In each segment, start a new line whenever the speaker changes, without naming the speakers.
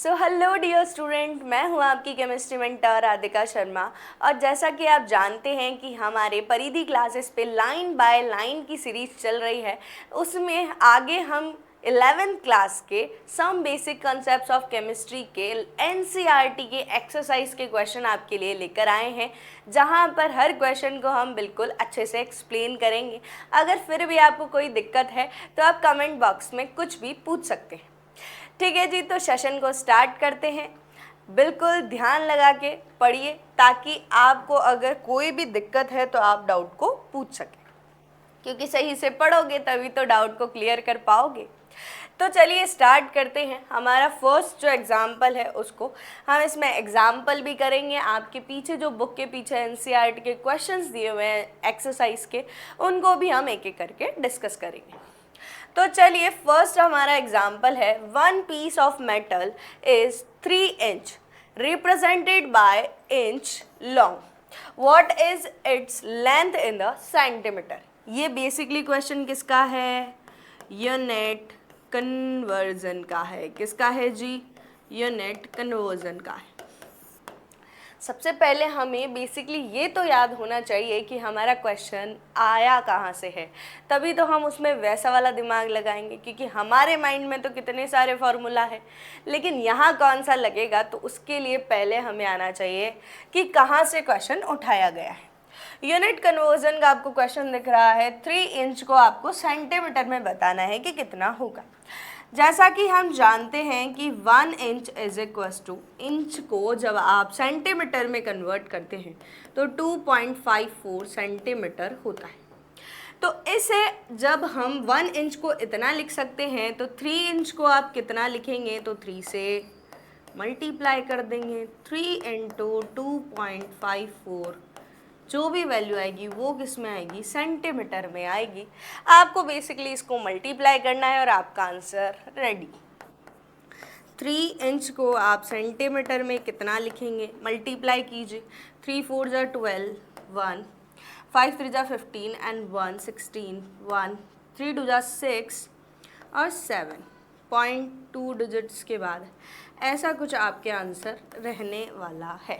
Hello dear student, मैं हूं आपकी केमिस्ट्री मेंटर राधिका शर्मा। और जैसा कि आप जानते हैं कि हमारे परिधि क्लासेस पे लाइन बाय लाइन की सीरीज चल रही है, उसमें आगे हम 11th क्लास के some basic concepts of chemistry के एनसीईआरटी के एक्सरसाइज के क्वेश्चन आपके लिए लेकर आए हैं, जहां पर हर क्वेश्चन को हम बिल्कुल अच्छे से एक्सप्लेन करेंगे। अगर फिर भी आपको कोई दिक्कत है तो आप कमेंट बॉक्स में कुछ भी पूछ सकते हैं। ठीक है जी, तो सेशन को स्टार्ट करते हैं। बिल्कुल ध्यान लगा के पढ़िए ताकि आपको अगर कोई भी दिक्कत है तो आप डाउट को पूछ सकें, क्योंकि सही से पढ़ोगे तभी तो डाउट को क्लियर कर पाओगे। तो चलिए स्टार्ट करते हैं। हमारा फर्स्ट जो एग्जाम्पल है उसको हम इसमें एग्जाम्पल भी करेंगे। आपके पीछे जो बुक के पीछे एनसीईआरटी के क्वेश्चंस दिए हुए हैं एक्सरसाइज के, उनको भी हम एक एक करके डिस्कस करेंगे। तो चलिए, फर्स्ट हमारा एग्जाम्पल है, one piece of metal is 3 inch represented by inch long. What is its length in the centimetre. ये बेसिकली क्वेश्चन किसका है? यूनिट कन्वर्जन का है। किसका है जी? यूनिट कन्वर्जन का है। सबसे पहले हमें बेसिकली ये तो याद होना चाहिए कि हमारा क्वेश्चन आया कहाँ से है, तभी तो हम उसमें वैसा वाला दिमाग लगाएंगे, क्योंकि हमारे माइंड में तो कितने सारे फॉर्मूला है, लेकिन यहाँ कौन सा लगेगा, तो उसके लिए पहले हमें आना चाहिए कि कहाँ से क्वेश्चन उठाया गया है। यूनिट कन्वर्जन का आपको क्वेश्चन दिख रहा है, 3 इंच को आपको सेंटीमीटर में बताना है कि कितना होगा। जैसा कि हम जानते हैं कि 1 inch is equals to, inch को जब आप सेंटीमीटर में कन्वर्ट करते हैं तो 2.54 सेंटीमीटर होता है। तो इसे जब हम 1 इंच को इतना लिख सकते हैं, तो 3 इंच को आप कितना लिखेंगे, तो 3 से मल्टीप्लाई कर देंगे। 3 इंटू 2.54, जो भी वैल्यू आएगी वो किस में आएगी? सेंटीमीटर में आएगी। आपको बेसिकली इसको मल्टीप्लाई करना है और आपका आंसर रेडी। 3 इंच को आप सेंटीमीटर में कितना लिखेंगे? मल्टीप्लाई कीजिए। 3 4 जा 12, 1, 5 3 जा 15 एंड 1 16, 1, 3 2 जा 6 और 7.2 डिजिट्स के बाद ऐसा कुछ आपके आंसर रहने वाला है।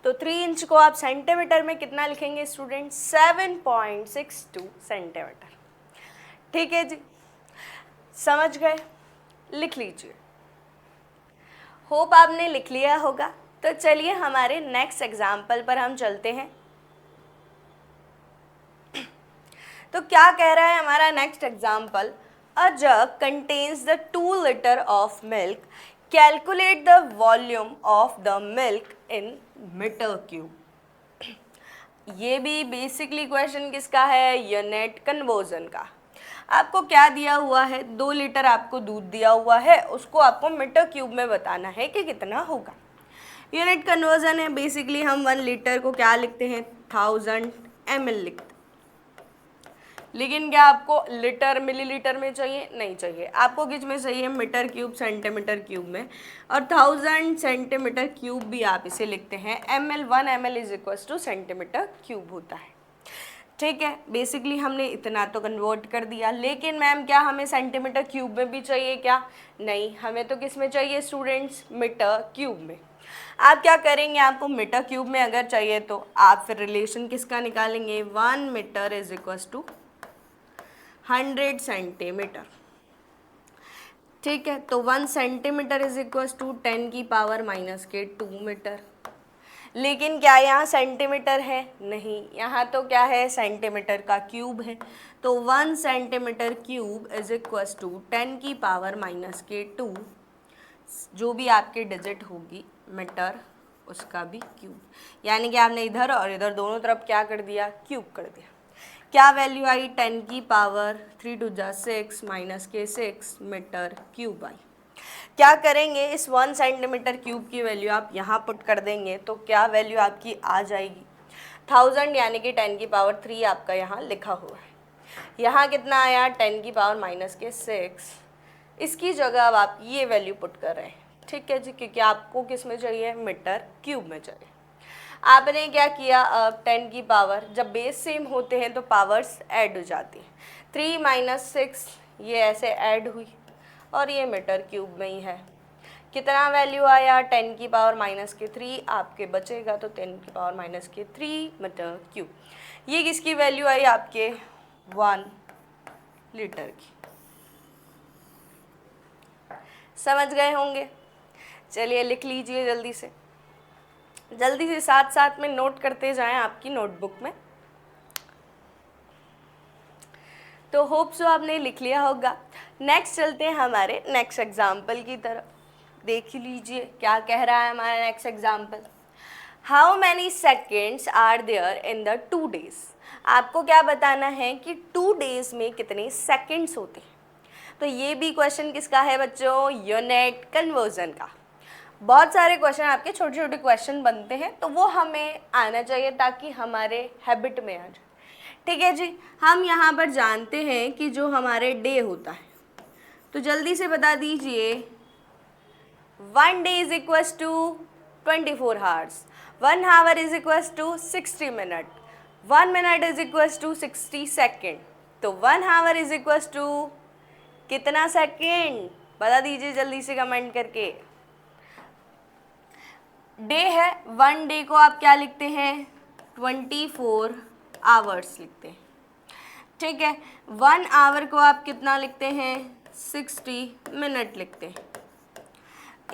तो 3 इंच को आप सेंटीमीटर में कितना लिखेंगे स्टूडेंट? 7.62 सेंटीमीटर। ठीक है जी, समझ गए? लिख लीजिए। होप आपने लिख लिया होगा। तो चलिए हमारे नेक्स्ट एग्जाम्पल पर हम चलते हैं। तो क्या कह रहा है हमारा next example? A jug contains the 2 liter of milk. Calculate the volume of the milk in meter cube. ये भी बेसिकली क्वेश्चन किसका है? यूनिट कन्वर्जन का। आपको क्या दिया हुआ है? 2 लीटर आपको दूध दिया हुआ है, उसको आपको मीटर क्यूब में बताना है कि कितना होगा। यूनिट कन्वर्जन है, बेसिकली हम 1 लीटर को क्या लिखते हैं? 1000 ml लिखते हैं। लेकिन क्या आपको लीटर मिलीलीटर में चाहिए? नहीं चाहिए। आपको किस में चाहिए? मीटर क्यूब सेंटीमीटर क्यूब में। और 1000 सेंटीमीटर क्यूब भी आप इसे लिखते हैं ml। 1 ml is equals two centimetre cube होता है। ठीक है, बेसिकली हमने इतना तो कन्वर्ट कर दिया, लेकिन मैम क्या हमें सेंटीमीटर क्यूब में भी चाहिए क्या? नहीं, हमें तो किस में चाहिए स्टूडेंट्स? मीटर क्यूब में। आप क्या करेंगे? आपको मीटर क्यूब में अगर चाहिए तो आप फिर रिलेशन किसका निकालेंगे? 1 metre is equals to 100 centimetre. ठीक है, तो 1 सेंटीमीटर इज इक्वल्स टू 10 की पावर माइनस के 2 मीटर। लेकिन क्या यहाँ सेंटीमीटर है? नहीं, यहाँ तो क्या है? सेंटीमीटर का क्यूब है। तो 1 centimetre cube is equals to 10 की पावर माइनस के 2, जो भी आपकी डिजिट होगी मीटर, उसका भी क्यूब। यानी कि आपने इधर और इधर दोनों तरफ क्या कर दिया? क्यूब कर दिया। क्या वैल्यू आई? 10 की पावर 3 2 जा 6 माइनस के 6 मीटर क्यूब आई। क्या करेंगे? इस 1 सेंटीमीटर क्यूब की वैल्यू आप यहाँ पुट कर देंगे तो क्या वैल्यू आपकी आ जाएगी? 1000, यानी कि 10 की पावर 3 आपका यहाँ लिखा हुआ है। यहाँ कितना आया? 10 की पावर माइनस के 6। इसकी जगह अब आप ये वैल्यू पुट कर रहे हैं। ठीक है जी, क्योंकि आपको किस में चाहिए? मीटर क्यूब में चाहिए। आपने क्या किया? अब 10 की पावर, जब बेस सेम होते हैं तो पावर्स ऐड हो जाती हैं। 3 माइनस 6 ये ऐसे ऐड हुई और ये मीटर क्यूब में ही है। कितना वैल्यू आया 10⁻³ आपके बचेगा तो 10⁻³ मीटर क्यूब। ये किसकी वैल्यू आई आपके 1 लीटर की। समझ गए होंगे। चलिए लिख लीजिए जल्दी से साथ साथ में नोट करते जाएं आपकी नोटबुक में। तो होप सो आपने लिख लिया होगा। नेक्स्ट चलते हैं हमारे नेक्स्ट एग्जाम्पल की तरफ। देख लीजिए क्या कह रहा है हमारा next example. How many seconds are there in the 2 days। आपको क्या बताना है कि 2 days में कितने सेकेंड्स होते हैं। तो ये भी क्वेश्चन किसका है बच्चों, यूनिट कन्वर्जन का। बहुत सारे क्वेश्चन आपके छोटे छोटे क्वेश्चन बनते हैं तो वो हमें आना चाहिए ताकि हमारे हैबिट में आ जाए। ठीक है जी। हम यहाँ पर जानते हैं कि जो हमारे डे होता है तो जल्दी से बता दीजिए 1 day is equals to 24 hours, 1 hour is equals to 60 minute, 1 minute is equals to 60 second। तो 1 hour इज इक्वल्स टू कितना सेकेंड बता दीजिए जल्दी से कमेंट करके। डे है, 1 डे को आप क्या लिखते हैं 24 hours लिखते हैं। ठीक है, 1 hour को आप कितना लिखते हैं 60 minute लिखते हैं।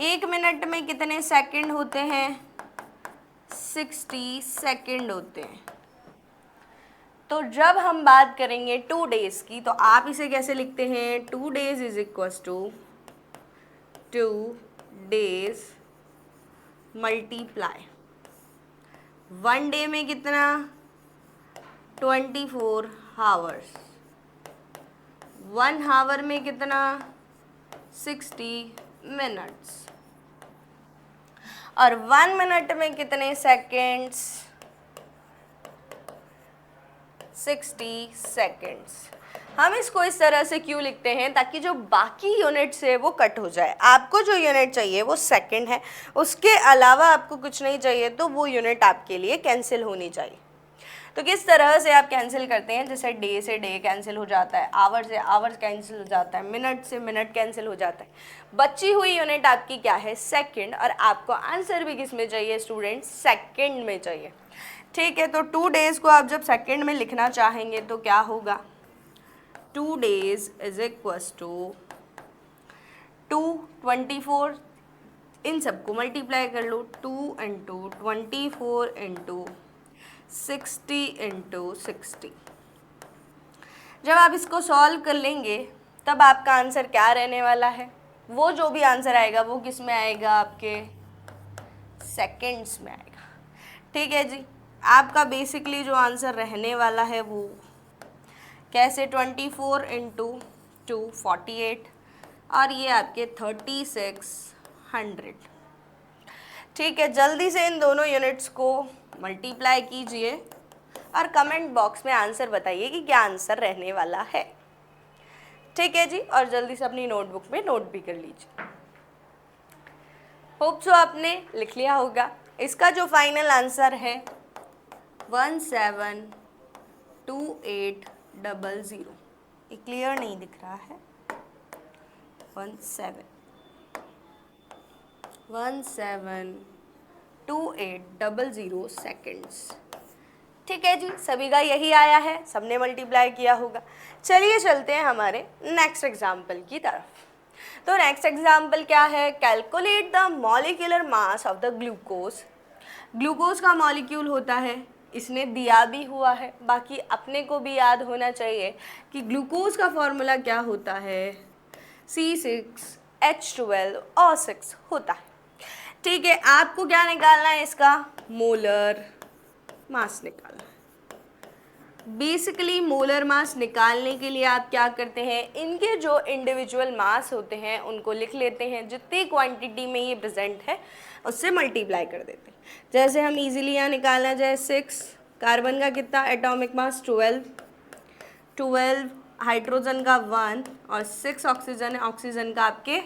1 मिनट में कितने सेकंड होते हैं 60 सेकंड होते हैं। तो जब हम बात करेंगे 2 days की तो आप इसे कैसे लिखते हैं 2 days is equals to 2 days multiply 1 day में कितना 24 hours, 1 hour में कितना 60 minutes और 1 मिनट में कितने सेकेंड्स 60 सेकेंड्स। हम इसको इस तरह से क्यों लिखते हैं ताकि जो बाकी यूनिट्स है वो कट हो जाए। आपको जो यूनिट चाहिए वो सेकंड है, उसके अलावा आपको कुछ नहीं चाहिए तो वो यूनिट आपके लिए कैंसिल होनी चाहिए। तो किस तरह से आप कैंसिल करते हैं, जैसे डे से डे कैंसिल हो जाता है, आवर से आवर कैंसिल हो जाता है, मिनट से मिनट कैंसिल हो जाता है। बची हुई यूनिट आपकी क्या है सेकंड, और आपको आंसर भी किस में चाहिए स्टूडेंट सेकंड में चाहिए। ठीक है, तो 2 days को आप जब सेकंड में लिखना चाहेंगे तो क्या होगा 2 days इज इक्वल्स टू 24 इन सबको मल्टीप्लाई कर लो 2 इंटू 24 इंटू 60 इंटू 60। जब आप इसको सॉल्व कर लेंगे तब आपका आंसर क्या रहने वाला है, वो जो भी आंसर आएगा वो किस में आएगा आपके सेकेंड्स में आएगा। ठीक है जी, आपका बेसिकली जो आंसर रहने वाला है वो कैसे 24 इंटू 2 48 और ये आपके 3600। ठीक है, जल्दी से इन दोनों यूनिट्स को मल्टीप्लाई कीजिए और कमेंट बॉक्स में आंसर बताइए कि क्या आंसर रहने वाला है। ठीक है जी, और जल्दी से अपनी नोटबुक में नोट भी कर लीजिए। होप सो आपने लिख लिया होगा। इसका जो फाइनल आंसर है 172800। ये क्लियर नहीं दिख रहा है 172800 सेकेंड्स। ठीक है जी, सभी का यही आया है, सबने मल्टीप्लाई किया होगा। चलिए चलते हैं हमारे नेक्स्ट एग्जाम्पल की तरफ। तो नेक्स्ट एग्जाम्पल क्या है, calculate the molecular mass of the glucose. Glucose का मॉलिक्यूल होता है, इसने दिया भी हुआ है, बाकी अपने को भी याद होना चाहिए कि ग्लूकोज का फॉर्मूला क्या होता है C6H12O6 होता है। ठीक है, आपको क्या निकालना है इसका मोलर मास निकालना है। बेसिकली मोलर मास निकालने के लिए आप क्या करते हैं, इनके जो इंडिविजुअल मास होते हैं उनको लिख लेते हैं, जितनी क्वांटिटी में ये प्रेजेंट है उससे मल्टीप्लाई कर देते हैं। जैसे हम इजीली यहाँ निकालना जाए 6 कार्बन का कितना एटॉमिक मास 12 हाइड्रोजन का 1 और 6 ऑक्सीजन है, ऑक्सीजन का आपके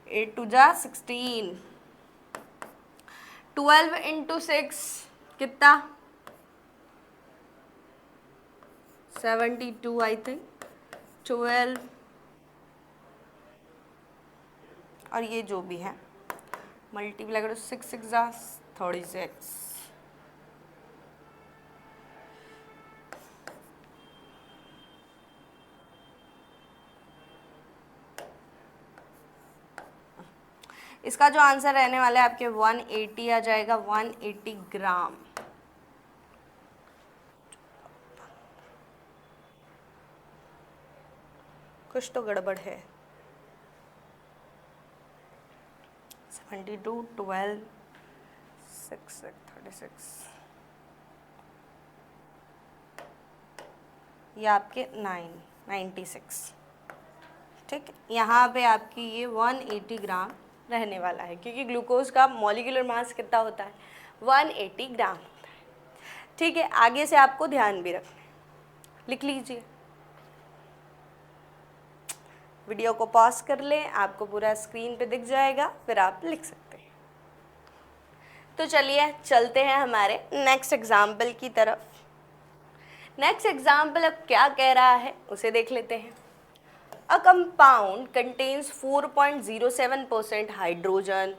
8 2 जा 16। 12 इंटू 6 कितना 72 आई थिंक। 12 और ये जो भी है मल्टीप्लाई करो, 6 6 जा 36। इसका जो आंसर रहने वाला है आपके 180 आ जाएगा, 180 ग्राम। कुछ तो गड़बड़ है। 72 12 6 36, ये आपके 96। ठीक, यहाँ पे आपकी ये 180 ग्राम रहने वाला है, क्योंकि ग्लूकोज का मॉलिक्यूलर मास कितना होता है, 180 ग्राम होता है। ठीक है, आगे से आपको ध्यान भी रखना है, लिख लीजिए। वीडियो को पॉज कर लें, आपको पूरा स्क्रीन पे दिख जाएगा, फिर आप लिख सकते हैं। तो चलिए चलते हैं हमारे नेक्स्ट एग्जाम्पल की तरफ। नेक्स्ट एग्जाम्पल अब क्या कह रहा है उसे देख लेते हैं। A compound contains 4.07% hydrogen,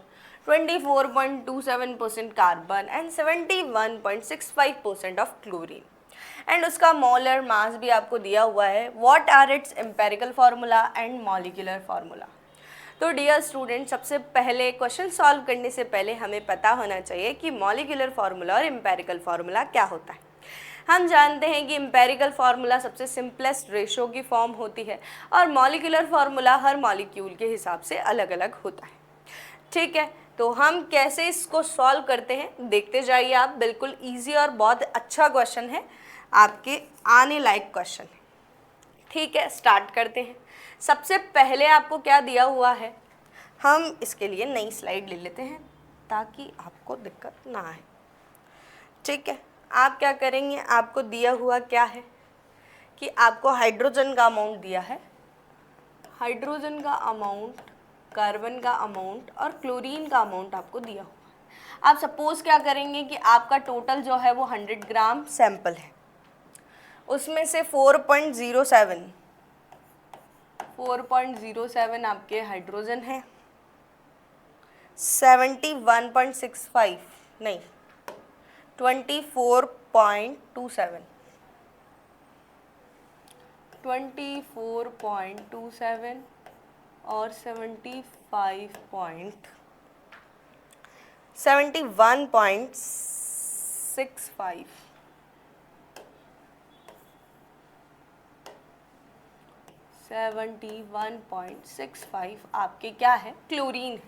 24.27% carbon and 71.65% of chlorine. And उसका मोलर मास भी आपको दिया हुआ है। What are its empirical formula and molecular formula. तो डियर स्टूडेंट, सबसे पहले क्वेश्चन सॉल्व करने से पहले हमें पता होना चाहिए कि मॉलिक्यूलर फार्मूला और एम्पेरिकल फार्मूला क्या होता है। हम जानते हैं कि एम्पेरिकल फार्मूला सबसे सिंपलेस्ट रेशो की फॉर्म होती है और मॉलिक्यूलर फार्मूला हर मॉलिक्यूल के हिसाब से अलग अलग होता है। ठीक है, तो हम कैसे इसको सॉल्व करते हैं देखते जाइए आप। बिल्कुल इजी और बहुत अच्छा क्वेश्चन है, आपके आने लायक क्वेश्चन है। ठीक है, स्टार्ट करते हैं। सबसे पहले आपको क्या दिया हुआ है, हम इसके लिए नई स्लाइड ले लेते हैं ताकि आपको दिक्कत ना आए। ठीक है, आप क्या करेंगे, आपको दिया हुआ क्या है कि आपको हाइड्रोजन का अमाउंट दिया है, हाइड्रोजन का अमाउंट, कार्बन का अमाउंट और क्लोरीन का अमाउंट आपको दिया हुआ है। आप सपोज क्या करेंगे कि आपका टोटल जो है वो 100 ग्राम सैंपल है, उसमें से 4.07 आपके हाइड्रोजन है, 71.65 नहीं 24.27 और 71.65 71.65 आपके क्या है, क्लोरीन है।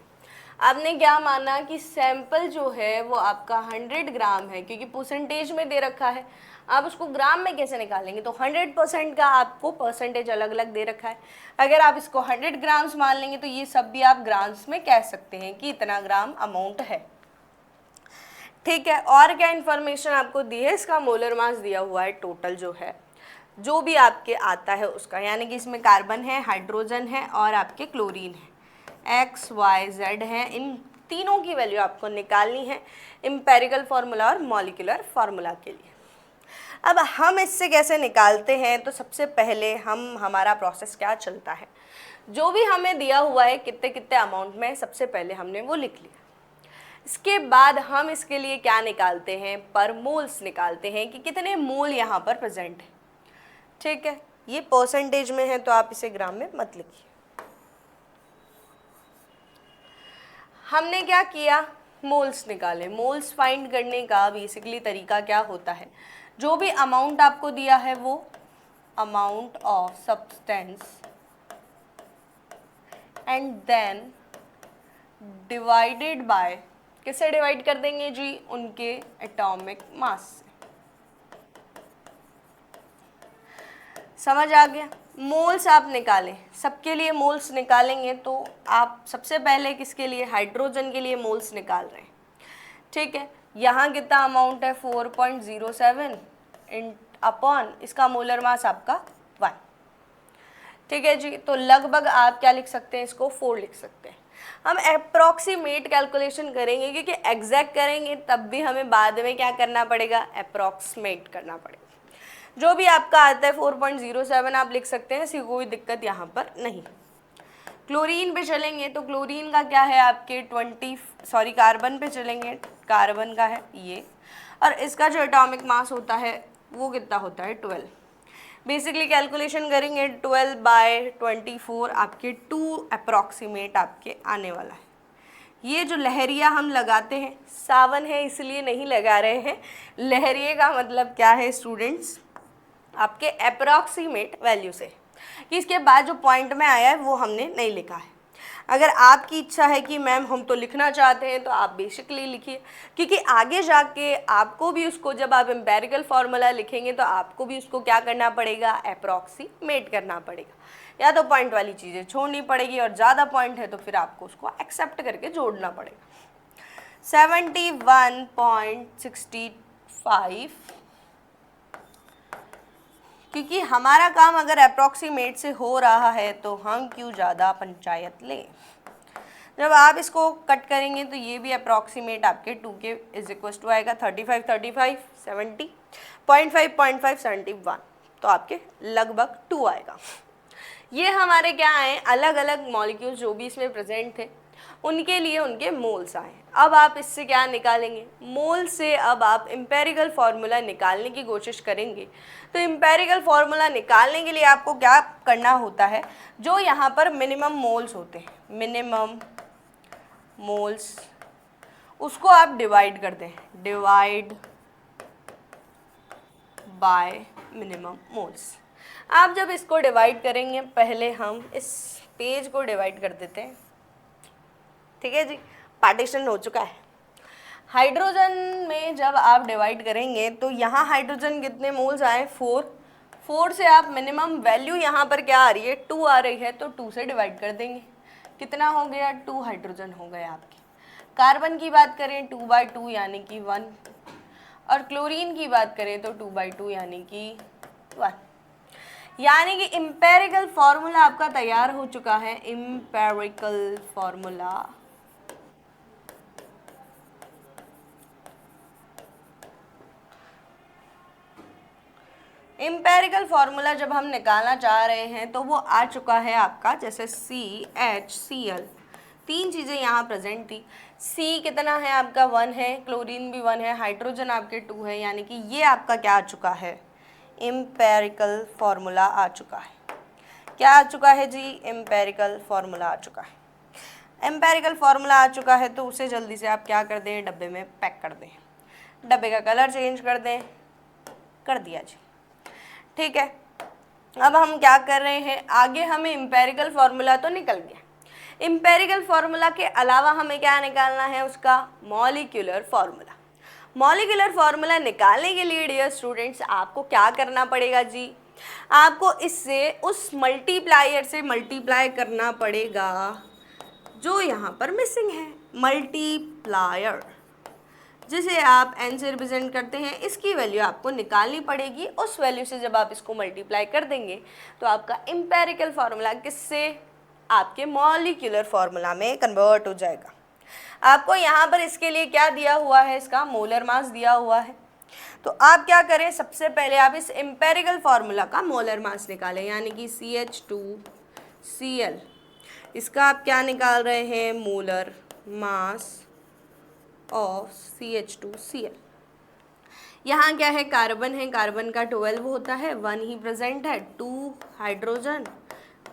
आपने क्या माना कि सैंपल जो है वो आपका 100 ग्राम है, क्योंकि परसेंटेज में दे रखा है, आप उसको ग्राम में कैसे निकालेंगे, तो 100% का आपको परसेंटेज अलग अलग दे रखा है। अगर आप इसको 100 ग्राम्स मान लेंगे तो ये सब भी आप ग्राम्स में कह सकते हैं कि इतना ग्राम अमाउंट है। ठीक है, और क्या इन्फॉर्मेशन आपको दी है, इसका मोलर मास दिया हुआ है, टोटल जो है जो भी आपके आता है उसका, यानी कि इसमें कार्बन है, हाइड्रोजन है और आपके क्लोरीन है, एक्स वाई जेड है, इन तीनों की वैल्यू आपको निकालनी है एम्पेरिकल फार्मूला और मॉलिक्यूलर फार्मूला के लिए। अब हम इससे कैसे निकालते हैं, तो सबसे पहले हमारा प्रोसेस क्या चलता है, जो भी हमें दिया हुआ है कितने कितने अमाउंट में, सबसे पहले हमने वो लिख लिया। इसके बाद हम इसके लिए क्या निकालते हैं, पर मोल्स निकालते हैं कि कितने मोल यहाँ पर प्रेजेंट है। ठीक है, ये परसेंटेज में है तो आप इसे ग्राम में मत लिखिए। हमने क्या किया, मोल्स निकाले। मोल्स फाइंड करने का बेसिकली तरीका क्या होता है, जो भी अमाउंट आपको दिया है वो amount of substance and then divided by, किससे डिवाइड कर देंगे जी, उनके एटॉमिक मास से। समझ आ गया। मोल्स आप निकालें, सबके लिए मोल्स निकालेंगे तो आप सबसे पहले किसके लिए, हाइड्रोजन के लिए मोल्स निकाल रहे हैं। ठीक है, यहाँ कितना अमाउंट है, 4.07 इन अपॉन इसका मोलर मास आपका 1। ठीक है जी, तो लगभग आप क्या लिख सकते हैं, इसको 4 लिख सकते हैं। हम अप्रॉक्सीमेट कैलकुलेशन करेंगे, क्योंकि एग्जैक्ट करेंगे तब भी हमें बाद में क्या करना पड़ेगा, अप्रॉक्सीमेट करना पड़ेगा। जो भी आपका आता है 4.07 आप लिख सकते हैं, ऐसी कोई दिक्कत यहाँ पर नहीं। क्लोरीन पे चलेंगे तो क्लोरीन का क्या है आपके कार्बन पे चलेंगे, कार्बन का है ये, और इसका जो एटॉमिक मास होता है वो कितना होता है 12। बेसिकली कैलकुलेशन करेंगे 12/24 आपके 2 अप्रॉक्सीमेट आपके आने वाला है। ये जो लहरिया हम लगाते हैं, सावन है इसलिए नहीं लगा रहे हैं, लहरिए का मतलब क्या है स्टूडेंट्स, आपके अप्रॉक्सीमेट वैल्यू से, कि इसके बाद जो पॉइंट में आया है वो हमने नहीं लिखा है। अगर आपकी इच्छा है कि मैम हम तो लिखना चाहते हैं तो आप बेसिकली लिखिए, क्योंकि आगे जाके आपको भी उसको, जब आप एम्पेरिकल फार्मूला लिखेंगे तो आपको भी उसको क्या करना पड़ेगा, अप्रॉक्सीमेट करना पड़ेगा, या तो पॉइंट वाली चीज़ें छोड़नी पड़ेगी और ज़्यादा पॉइंट है तो फिर आपको उसको एक्सेप्ट करके जोड़ना पड़ेगा। 71.65, क्योंकि हमारा काम अगर अप्रॉक्सीमेट से हो रहा है तो हम क्यों ज़्यादा पंचायत लें। जब आप इसको कट करेंगे तो ये भी अप्रॉक्सीमेट आपके 2 के इज इक्वल टू आएगा 35 70 0.5 71, तो आपके लगभग 2 आएगा। ये हमारे क्या आए, अलग अलग मॉलिक्यूल्स जो भी इसमें प्रेजेंट थे उनके लिए उनके मोल्स आए। अब आप इससे क्या निकालेंगे, मोल से अब आप एम्पेरिकल फार्मूला निकालने की कोशिश करेंगे। तो एम्पेरिकल फार्मूला निकालने के लिए आपको क्या करना होता है, जो यहाँ पर मिनिमम मोल्स होते हैं, मिनिमम मोल्स, उसको आप डिवाइड कर दें, डिवाइड बाय मिनिमम मोल्स। आप जब इसको डिवाइड करेंगे, पहले हम इस पेज को डिवाइड कर देते हैं, ठीक है जी, पार्टीशन हो चुका है। हाइड्रोजन में जब आप डिवाइड करेंगे तो यहाँ हाइड्रोजन कितने मोल्स आए, 4 से आप मिनिमम वैल्यू यहाँ पर क्या आ रही है, 2 आ रही है, तो 2 से डिवाइड कर देंगे, कितना हो गया, 2 हाइड्रोजन हो गए आपके। कार्बन की बात करें 2/2 यानी कि 1, और क्लोरीन की बात करें तो 2/2 यानी कि 1। यानी कि एम्पेरिकल फार्मूला आपका तैयार हो चुका है, एम्पेरिकल फार्मूला एम्पेरिकल फार्मूला जब हम निकालना चाह रहे हैं तो वो आ चुका है आपका, जैसे CHCl, 3 चीज़ें यहाँ प्रेजेंट थी। C कितना है आपका 1 है, क्लोरीन भी 1 है, हाइड्रोजन आपके 2 है, यानी कि ये आपका क्या आ चुका है, एम्पेरिकल फार्मूला आ चुका है। क्या आ चुका है जी, एम्पेरिकल फार्मूला आ चुका है। एम्पेरिकल फार्मूला आ चुका है तो उसे जल्दी से आप क्या कर दें, डब्बे में पैक कर दें, डब्बे का कलर चेंज कर दें, कर दिया जी, ठीक है। अब हम क्या कर रहे हैं, आगे हमें एम्पेरिकल फार्मूला तो निकल गया, एम्पेरिकल फार्मूला के अलावा हमें क्या निकालना है, उसका मॉलिक्यूलर फार्मूला। मॉलिक्यूलर फार्मूला निकालने के लिए डियर स्टूडेंट्स आपको क्या करना पड़ेगा जी, आपको इससे उस मल्टीप्लायर से मल्टीप्लाई करना पड़ेगा जो यहाँ पर मिसिंग है, मल्टीप्लायर, जिसे आप n से रिप्रेजेंट करते हैं, इसकी वैल्यू आपको निकालनी पड़ेगी। उस वैल्यू से जब आप इसको मल्टीप्लाई कर देंगे तो आपका एम्पेरिकल फार्मूला किससे, आपके मॉलिक्यूलर फार्मूला में कन्वर्ट हो जाएगा। आपको यहाँ पर इसके लिए क्या दिया हुआ है, इसका मोलर मास दिया हुआ है। तो आप क्या करें, सबसे पहले आप इस एम्पेरिकल फार्मूला का मोलर मास निकालें, यानी कि CH2Cl, इसका आप क्या निकाल रहे हैं, मोलर मास ऑफ CH2Cl। यहाँ क्या है, कार्बन है, कार्बन का 12 होता है, 1 ही प्रेजेंट है, 2 हाइड्रोजन,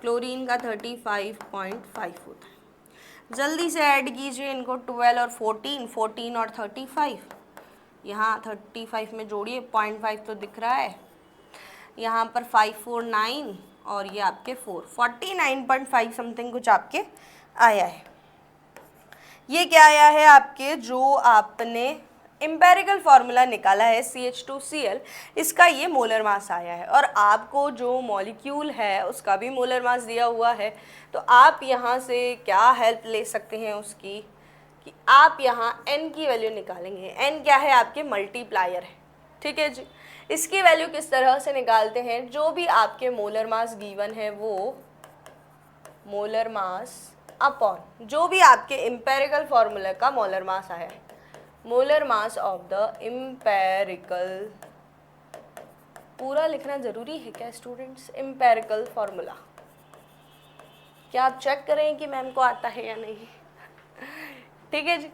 क्लोरीन का 35.5 होता है। जल्दी से ऐड कीजिए इनको, 12 और 14, 14 और 35, यहाँ 35 में जोड़िए, 0.5 तो दिख रहा है, यहाँ पर 549 और ये आपके 49.5 समथिंग कुछ आपके आया है। ये क्या आया है आपके, जो आपने एम्पेरिकल फार्मूला निकाला है CH2Cl, इसका ये मोलर मास आया है, और आपको जो मॉलिक्यूल है उसका भी मोलर मास दिया हुआ है। तो आप यहाँ से क्या हेल्प ले सकते हैं उसकी, कि आप यहाँ n की वैल्यू निकालेंगे। n क्या है, आपके मल्टीप्लायर है, ठीक है जी। इसकी वैल्यू किस तरह से निकालते हैं, जो भी आपके मोलर मास गिवन है वो मोलर मास अपॉन जो भी आपके एम्पेरिकल फार्मूला का मोलर मास आया है, molar mass of the empirical, पूरा लिखना जरूरी है क्या स्टूडेंट्स, एम्पेरिकल फार्मूला, क्या आप चेक करें कि मैम को आता है या नहीं। ठीक है जी।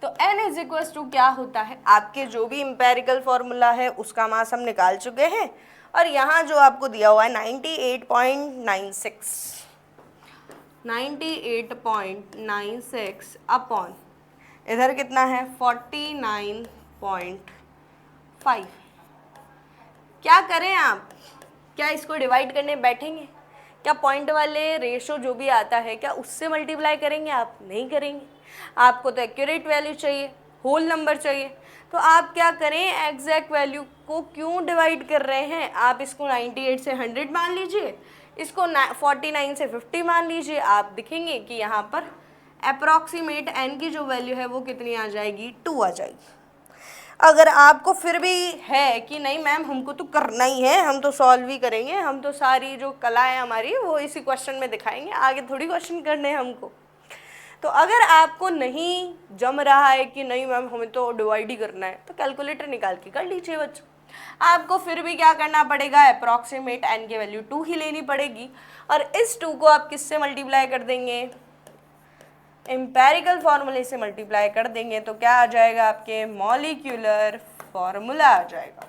तो n इज इक्वल टू क्या होता है, आपके जो भी इम्पेरिकल फॉर्मूला है उसका मास हम निकाल चुके हैं, और यहाँ जो आपको दिया हुआ है 98.96, 98.96 अपॉन इधर कितना है 49.5। क्या करें आप, क्या इसको डिवाइड करने बैठेंगे, क्या पॉइंट वाले रेशो जो भी आता है क्या उससे मल्टीप्लाई करेंगे? आप नहीं करेंगे, आपको तो एक्यूरेट वैल्यू चाहिए, होल नंबर चाहिए। तो आप क्या करें, एग्जैक्ट वैल्यू को क्यों डिवाइड कर रहे हैं, आप इसको 98 से 100 मान लीजिए, इसको 49 से 50 मान लीजिए, आप दिखेंगे कि यहाँ पर अप्रॉक्सीमेट n की जो वैल्यू है वो कितनी आ जाएगी, 2 आ जाएगी। अगर आपको फिर भी है कि नहीं मैम हमको तो करना ही है, हम तो सॉल्व ही करेंगे, हम तो सारी जो कला है हमारी वो इसी क्वेश्चन में दिखाएंगे, आगे थोड़ी क्वेश्चन करने हैं हमको, तो अगर आपको नहीं जम रहा है कि नहीं मैम हमें तो डिवाइड ही करना है, तो कैलकुलेटर निकाल के कर लीजिए बच्चों। आपको फिर भी क्या करना पड़ेगा, अप्रॉक्सीमेट n की वैल्यू 2 ही लेनी पड़ेगी, और इस 2 को आप किससे मल्टीप्लाई कर देंगे, एम्पेरिकल फॉर्मूले से मल्टीप्लाई कर देंगे, तो क्या आ जाएगा, आपके मॉलिक्यूलर फॉर्मूला आ जाएगा।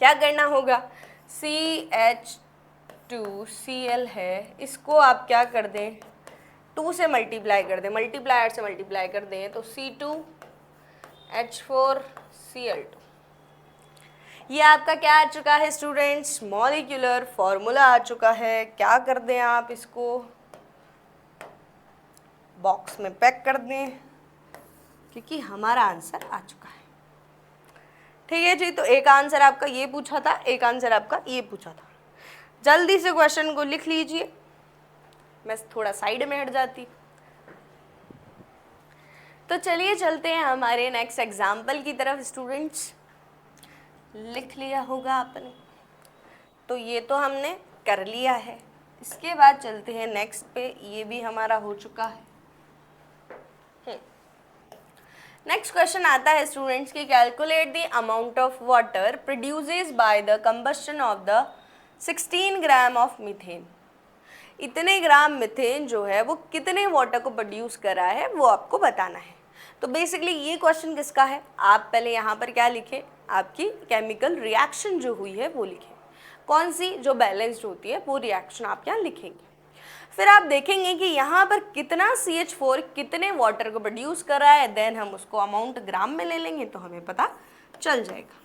क्या करना होगा, CH2Cl है, इसको आप क्या कर दें, 2 से मल्टीप्लाई कर दें, मल्टीप्लायर से मल्टीप्लाई कर दें, तो C2H4Cl2। ये आपका क्या आ चुका है स्टूडेंट्स, मॉलिक्यूलर फॉर्मूला आ चुका है। क्या कर दें आप, इसको बॉक्स में पैक कर दें, क्योंकि हमारा आंसर आ चुका है। ठीक है जी। तो एक आंसर आपका ये पूछा था, एक आंसर आपका ये पूछा था। जल्दी से क्वेश्चन को लिख लीजिए, मैं थोड़ा साइड में हट जाती। तो चलिए चलते हैं हमारे नेक्स्ट एग्जाम्पल की तरफ। स्टूडेंट्स लिख लिया होगा आपने, तो ये तो हमने कर लिया है। इसके बाद चलते हैं नेक्स्ट पे, ये भी हमारा हो चुका है। नेक्स्ट क्वेश्चन आता है स्टूडेंट्स की, calculate the amount of water produces by the combustion of the 16 gram of methane. इतने ग्राम मीथेन जो है वो कितने वाटर को प्रोड्यूस कर रहा है वो आपको बताना है। तो बेसिकली ये क्वेश्चन किसका है, आप पहले यहाँ पर क्या लिखें, आपकी केमिकल रिएक्शन जो हुई है वो लिखें, कौन सी जो बैलेंस्ड होती है वो रिएक्शन आप यहाँ लिखेंगे। फिर आप देखेंगे कि यहाँ पर कितना CH4 कितने वाटर को प्रोड्यूस कर रहा है, देन हम उसको अमाउंट ग्राम में ले लेंगे तो हमें पता चल जाएगा।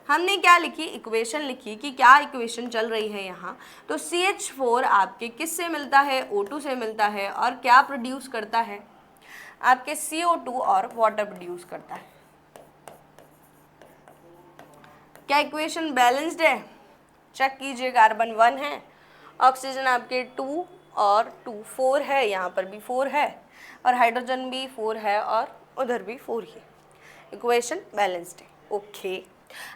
हमने क्या लिखी, इक्वेशन लिखी कि क्या इक्वेशन चल रही है यहाँ, तो CH4 आपके किससे मिलता है, O2 से मिलता है, और क्या प्रोड्यूस करता है, आपके CO2 और वाटर प्रोड्यूस करता है। क्या इक्वेशन बैलेंस्ड है, चेक कीजिए। कार्बन 1 है, ऑक्सीजन आपके 2 और 2 4 है, यहाँ पर भी 4 है, और हाइड्रोजन भी 4 है, और उधर भी 4 ही। इक्वेशन बैलेंस्ड है, ओके।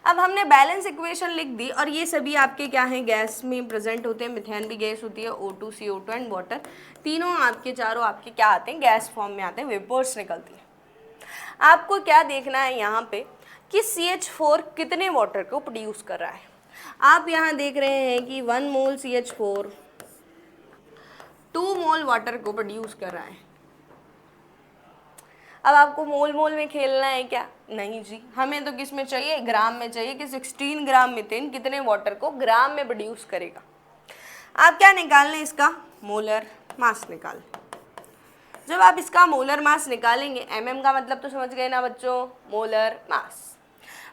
अब हमने बैलेंस इक्वेशन लिख दी, और ये सभी आपके क्या हैं, गैस में प्रेजेंट होते हैं, मिथेन भी गैस होती है, O2 CO2 एंड वाटर, तीनों आपके चारों आपके क्या आते हैं, गैस फॉर्म में आते हैं, वेपर्स निकलती है। आपको क्या देखना है यहाँ पे कि CH4 कितने वाटर को प्रोड्यूस कर रहा है। आप यहाँ देख रहे हैं कि 1 मोल CH4 2 मोल वाटर को प्रोड्यूस कर रहा है। अब आपको मोल मोल में खेलना है क्या, नहीं जी, हमें तो किस में चाहिए, ग्राम में चाहिए कि 16 ग्राम मीथेन कितने वाटर को ग्राम में प्रोड्यूस करेगा। आप क्या निकाल लें, इसका मोलर मास निकाल लें। जब आप इसका मोलर मास निकालेंगे, mm का मतलब तो समझ गए ना बच्चों, मोलर मास।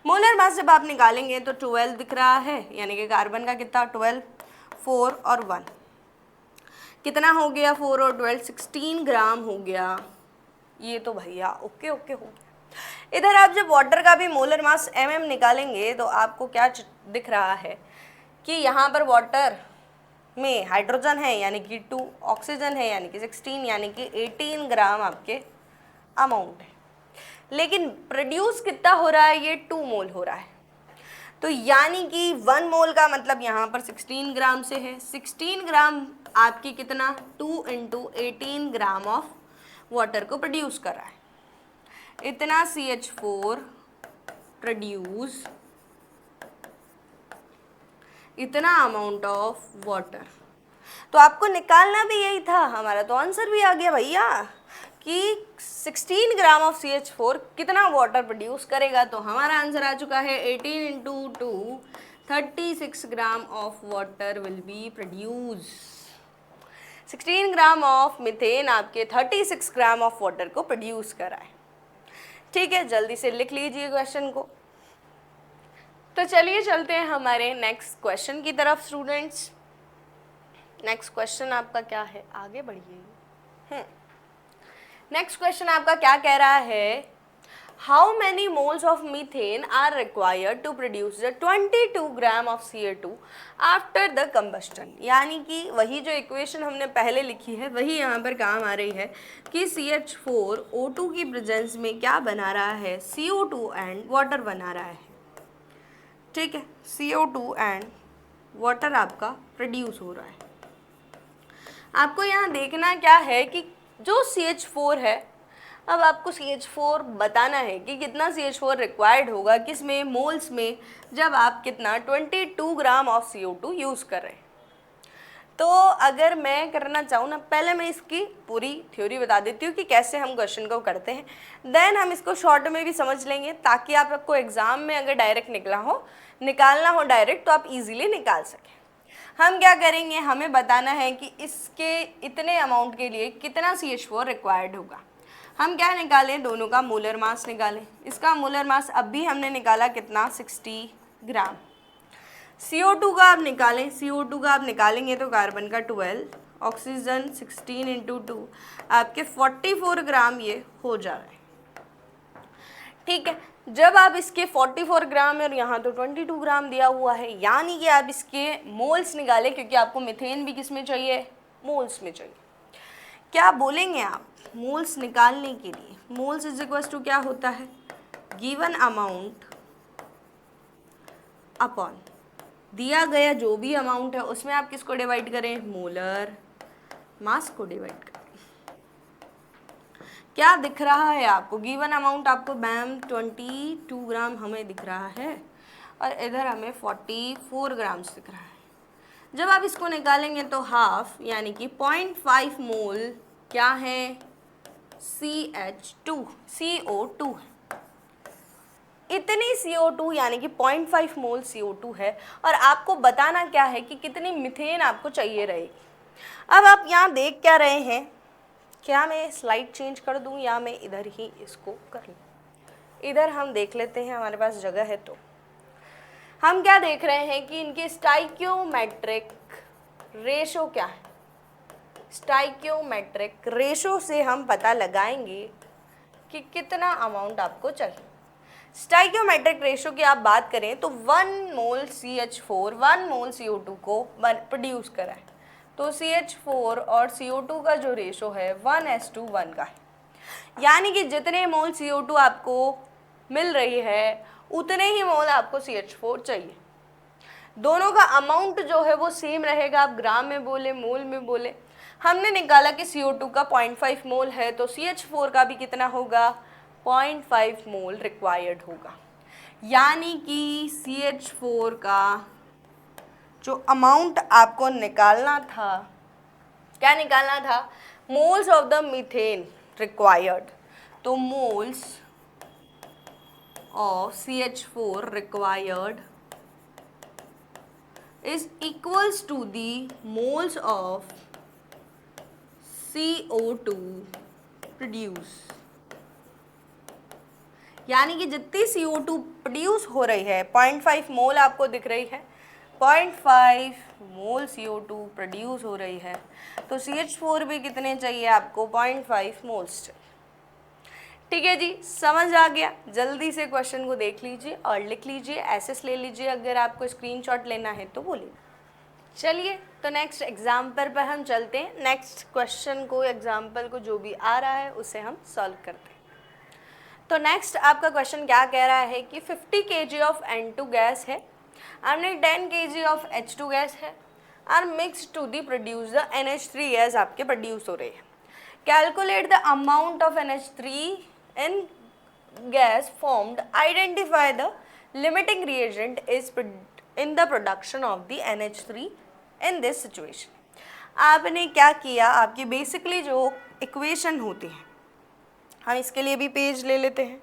मोलर मास जब आप निकालेंगे तो 12 दिख रहा है, यानी कि कार्बन का कितना 12, 4 और 1 कितना हो गया, 4 और 12 16 ग्राम हो गया। ये तो भैया ओके ओके हो गया। इधर आप जब वाटर का भी मोलर मास mm निकालेंगे तो आपको क्या दिख रहा है कि यहाँ पर वाटर में हाइड्रोजन है यानी कि 2, ऑक्सीजन है यानी कि 16, यानी कि 18 ग्राम आपके अमाउंट है। लेकिन प्रोड्यूस कितना हो रहा है, ये 2 मोल हो रहा है। तो यानी कि 1 मोल का मतलब यहाँ पर 16 ग्राम से है। 16 ग्राम आपकी कितना 2 × 18 ग्राम ऑफ वाटर को प्रोड्यूस कर रहा है। इतना CH4 प्रोड्यूस इतना अमाउंट ऑफ वाटर। तो आपको निकालना भी यही था, हमारा तो आंसर भी आ गया भैया कि 16 ग्राम ऑफ CH4 कितना वाटर प्रोड्यूस करेगा। तो हमारा आंसर आ चुका है 18 into 2 36 gram of water will be produce. 16 gram of methane आपके 36 ग्राम ऑफ वाटर को प्रोड्यूस कराए। ठीक है, जल्दी से लिख लीजिए क्वेश्चन को। तो चलिए चलते हैं हमारे नेक्स्ट क्वेश्चन की तरफ स्टूडेंट्स। नेक्स्ट क्वेश्चन आपका क्या है, आगे बढ़िए। नेक्स्ट क्वेश्चन आपका क्या कह रहा है, how many moles of methane are required to produce the 22 gram of CO2 after the combustion. यानी कि वही जो इक्वेशन हमने पहले लिखी है वही यहाँ पर काम आ रही है कि CH4 O2 की प्रेजेंस में क्या बना रहा है, CO2 एंड वाटर बना रहा है। ठीक है, CO2 एंड वाटर आपका प्रोड्यूस हो रहा है। आपको यहाँ देखना क्या है कि जो CH4 है, अब आपको CH4 बताना है कि कितना CH4 रिक्वायर्ड होगा, किस में, मोल्स में, जब आप कितना 22 ग्राम ऑफ CO2 यूज़ कर रहे हैं। तो अगर मैं करना चाहूँ ना, पहले मैं इसकी पूरी थ्योरी बता देती हूँ कि कैसे हम क्वेश्चन को करते हैं, देन हम इसको शॉर्ट में भी समझ लेंगे ताकि आपको एग्ज़ाम में अगर डायरेक्ट निकालना हो डायरेक्ट तो आप इजीली निकाल सकें। हम क्या करेंगे, हमें बताना है कि इसके इतने अमाउंट के लिए कितना CH4 रिक्वायर्ड होगा। हम क्या निकालें, दोनों का मोलर मास निकालें। इसका मोलर मास अब भी हमने निकाला कितना, 60 ग्राम। CO2 का आप निकालें, CO2 का आप निकालेंगे तो कार्बन का 12, ऑक्सीजन 16 इंटू 2 आपके 44 ग्राम ये हो जा रहा है। ठीक है, जब आप इसके 44 ग्राम और यहाँ तो 22 ग्राम दिया हुआ है, यानी कि आप इसके मोल्स निकालें, क्योंकि आपको मीथेन भी किस में चाहिए, मोल्स में चाहिए। क्या बोलेंगे आप मोल्स निकालने के लिए, मोल्स इज इक्वल टू क्या होता है, गिवन अमाउंट अपॉन दिया गया जो भी अमाउंट है उसमें आप किसको डिवाइड करें, मोलर मास को डिवाइड करें। क्या दिख रहा है आपको, गिवन अमाउंट आपको मैम 22 ग्राम हमें दिख रहा है और इधर हमें 44 ग्राम्स दिख रहा है। जब आप इसको निकालेंगे तो हाफ यानी कि 0.5 मोल क्या है, CO2 है। इतनी CO2 यानी कि 0.5 मोल CO2 है और आपको बताना क्या है कि कितनी मीथेन आपको चाहिए रहेगी। अब आप यहाँ देख क्या रहे हैं, क्या मैं स्लाइड चेंज कर दूँ या मैं इधर ही इसको कर लूँ, इधर हम देख लेते हैं, हमारे पास जगह है। तो हम क्या देख रहे हैं कि इनके स्टाइक्योमेट्रिक रेशो क्या है। स्टाइक्योमेट्रिक रेशो से हम पता लगाएंगे कि कितना अमाउंट आपको चाहिए। स्टाइक्योमेट्रिक रेशो की आप बात करें तो 1 मोल CH4 1 मोल CO2 को प्रोड्यूस कराए, तो CH4 और CO2 का जो रेशो है 1:1 का है। यानी कि जितने मोल CO2 आपको मिल रही है उतने ही मोल आपको CH4 चाहिए। दोनों का अमाउंट जो है वो सेम रहेगा, आप ग्राम में बोले मोल में बोले। हमने निकाला कि CO2 का 0.5 मोल है तो CH4 का भी कितना होगा, 0.5 मोल रिक्वायर्ड होगा। यानी कि CH4 का जो अमाउंट आपको निकालना था, क्या निकालना था, moles of the methane required, तो moles of CH4 required is equals to the moles of CO2 produce। यानी कि जितनी CO2 प्रोड्यूस हो रही है, 0.5 मोल आपको दिख रही है, 0.5 मोल CO2 प्रोड्यूस हो रही है, तो CH4 भी कितने चाहिए आपको, 0.5 मोल्स चाहिए। ठीक है जी, समझ आ गया। जल्दी से क्वेश्चन को देख लीजिए और लिख लीजिए, एसेस ले लीजिए, अगर आपको स्क्रीनशॉट लेना है तो बोलिए। चलिए तो नेक्स्ट एग्जाम्पल पर हम चलते हैं। नेक्स्ट क्वेश्चन को, एग्जाम्पल को जो भी आ रहा है उसे हम सॉल्व करते हैं। तो नेक्स्ट आपका क्वेश्चन क्या कह रहा है कि 50 kg ऑफ N2 गैस है and 10 kg of H2 gas है are mix to the produce the NH3 gas आपके प्रोड्यूस हो रही है। Calculate the amount of NH3 in gas formed, identify the limiting reagent is in the production of the NH3 in this situation। आपने क्या किया, आपकी basically जो equation होती है, हम इसके लिए भी पेज ले लेते हैं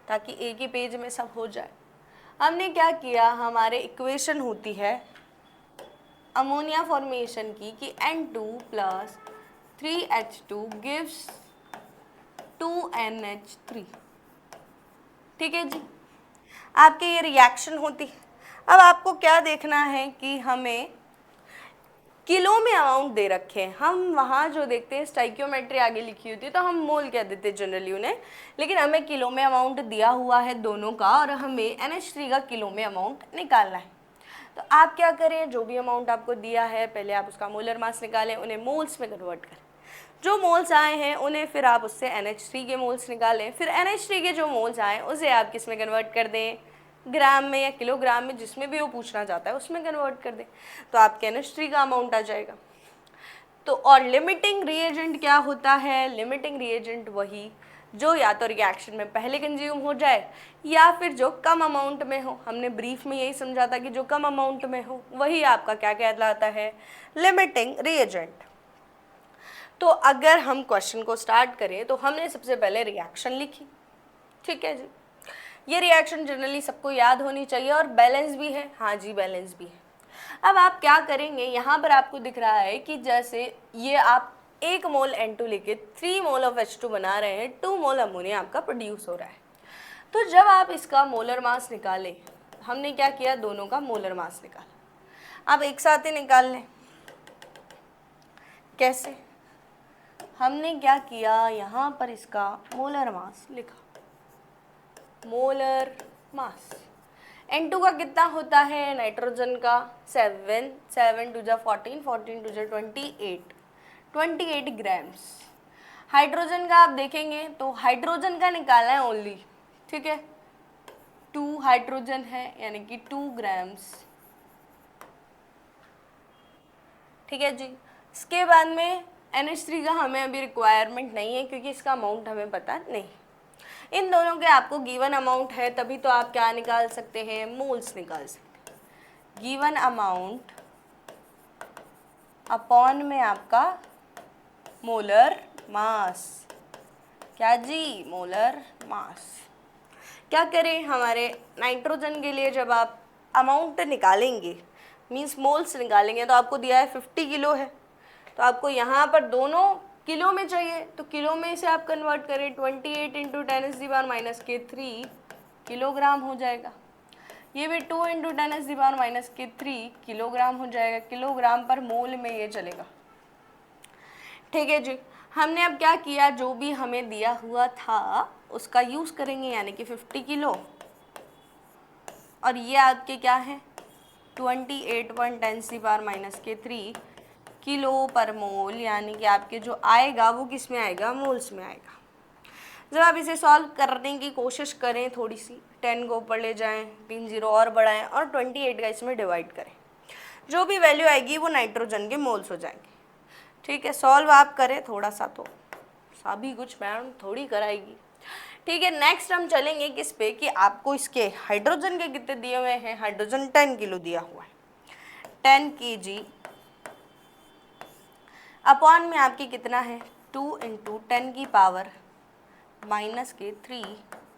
ताकि एक ही पेज में सब हो जाए। हमने क्या किया, हमारे इक्वेशन होती है अमोनिया फॉर्मेशन की कि N2 plus 3H2 gives 2NH3। ठीक है जी, आपके ये रिएक्शन होती है। अब आपको क्या देखना है कि हमें किलो में अमाउंट दे रखे हैं। हम वहाँ जो देखते हैं स्टाइकियोमेट्री आगे लिखी होती है तो हम मोल कह देते हैं जनरली उन्हें, लेकिन हमें किलो में अमाउंट दिया हुआ है दोनों का और हमें NH3 का किलो में अमाउंट निकालना है। तो आप क्या करें, जो भी अमाउंट आपको दिया है पहले आप उसका मोलर मास निकालें, उन्हें मोल्स में कन्वर्ट करें। जो मोल्स आए हैं उन्हें फिर आप उससे NH3 के मोल्स निकालें, फिर NH3 के जो मोल्स आए उसे आप किस में कन्वर्ट कर दें, ग्राम में या किलोग्राम में, जिसमें भी वो पूछना चाहता है उसमें कन्वर्ट कर दें, तो आपके NH3 का अमाउंट आ जाएगा। तो और लिमिटिंग रिएजेंट क्या होता है, लिमिटिंग रिएजेंट वही जो या तो रिएक्शन में पहले कंज्यूम हो जाए या फिर जो कम अमाउंट में हो। हमने ब्रीफ में यही समझा था कि जो कम अमाउंट में हो वही आपका क्या कहलाता है, लिमिटिंग रिएजेंट। तो अगर हम क्वेश्चन को स्टार्ट करें तो हमने सबसे पहले रिएक्शन लिखी। ठीक है जी, ये रिएक्शन जनरली सबको याद होनी चाहिए और बैलेंस भी है। हाँ जी, बैलेंस भी है। अब आप क्या करेंगे, यहाँ पर आपको दिख रहा है कि जैसे ये आप 1 मोल N2 लेके 3 मोल ऑफ H2 बना रहे हैं, 2 मोल अमोनिया आपका प्रोड्यूस हो रहा है। तो जब आप इसका मोलर मास निकालें, हमने क्या किया, दोनों का मोलर मास निकाला। आप एक साथ ही निकाल लें। कैसे, हमने क्या किया, यहाँ पर इसका मोलर मास लिखा, मोलर मास। N2 का कितना होता है, नाइट्रोजन का 7, 7 टू जा 14, 14 टू जा 28, 28 ग्राम्स। हाइड्रोजन का आप देखेंगे तो हाइड्रोजन का निकाला है ओनली, ठीक है, 2 हाइड्रोजन है यानी कि 2 ग्राम्स। ठीक है जी, इसके बाद में NH3 का हमें अभी रिक्वायरमेंट नहीं है क्योंकि इसका अमाउंट हमें पता नहीं। इन दोनों के आपको गिवन अमाउंट है तभी तो आप क्या निकाल सकते हैं, मोल्स निकाल सकते हैं। गिवन अमाउंट अपॉन में आपका मोलर मास, क्या जी, मोलर मास। क्या करें, हमारे नाइट्रोजन के लिए जब आप अमाउंट निकालेंगे मीन्स मोल्स निकालेंगे तो आपको दिया है 50 किलो है, तो आपको यहाँ पर दोनों किलो में चाहिए तो किलो में इसे आप कन्वर्ट करें, 28 इंटू 10⁻⁻³ किलोग्राम हो जाएगा। ये भी 2 इंटू 10⁻⁻³ किलोग्राम हो जाएगा, किलोग्राम पर मोल में ये चलेगा। ठीक है जी, हमने अब क्या किया, जो भी हमें दिया हुआ था उसका यूज़ करेंगे यानी कि 50 किलो, और ये आपके क्या है 28.10⁻³ किलो पर मोल, यानी कि आपके जो आएगा वो किस में आएगा, मोल्स में आएगा। जब आप इसे सॉल्व करने की कोशिश करें, थोड़ी सी 10 को ऊपर ले जाएं, 3 0 और बढ़ाएं और 28 का इसमें डिवाइड करें, जो भी वैल्यू आएगी वो नाइट्रोजन के मोल्स हो जाएंगे। ठीक है, सॉल्व आप करें थोड़ा सा, तो सभी कुछ मैडम थोड़ी कराएगी। ठीक है, नेक्स्ट हम चलेंगे किस पे कि आपको इसके हाइड्रोजन के कितने दिए हुए हैं, हाइड्रोजन 10 किलो दिया हुआ है, 10 kg अपॉन में आपकी कितना है 2 इंटू 10⁻⁻³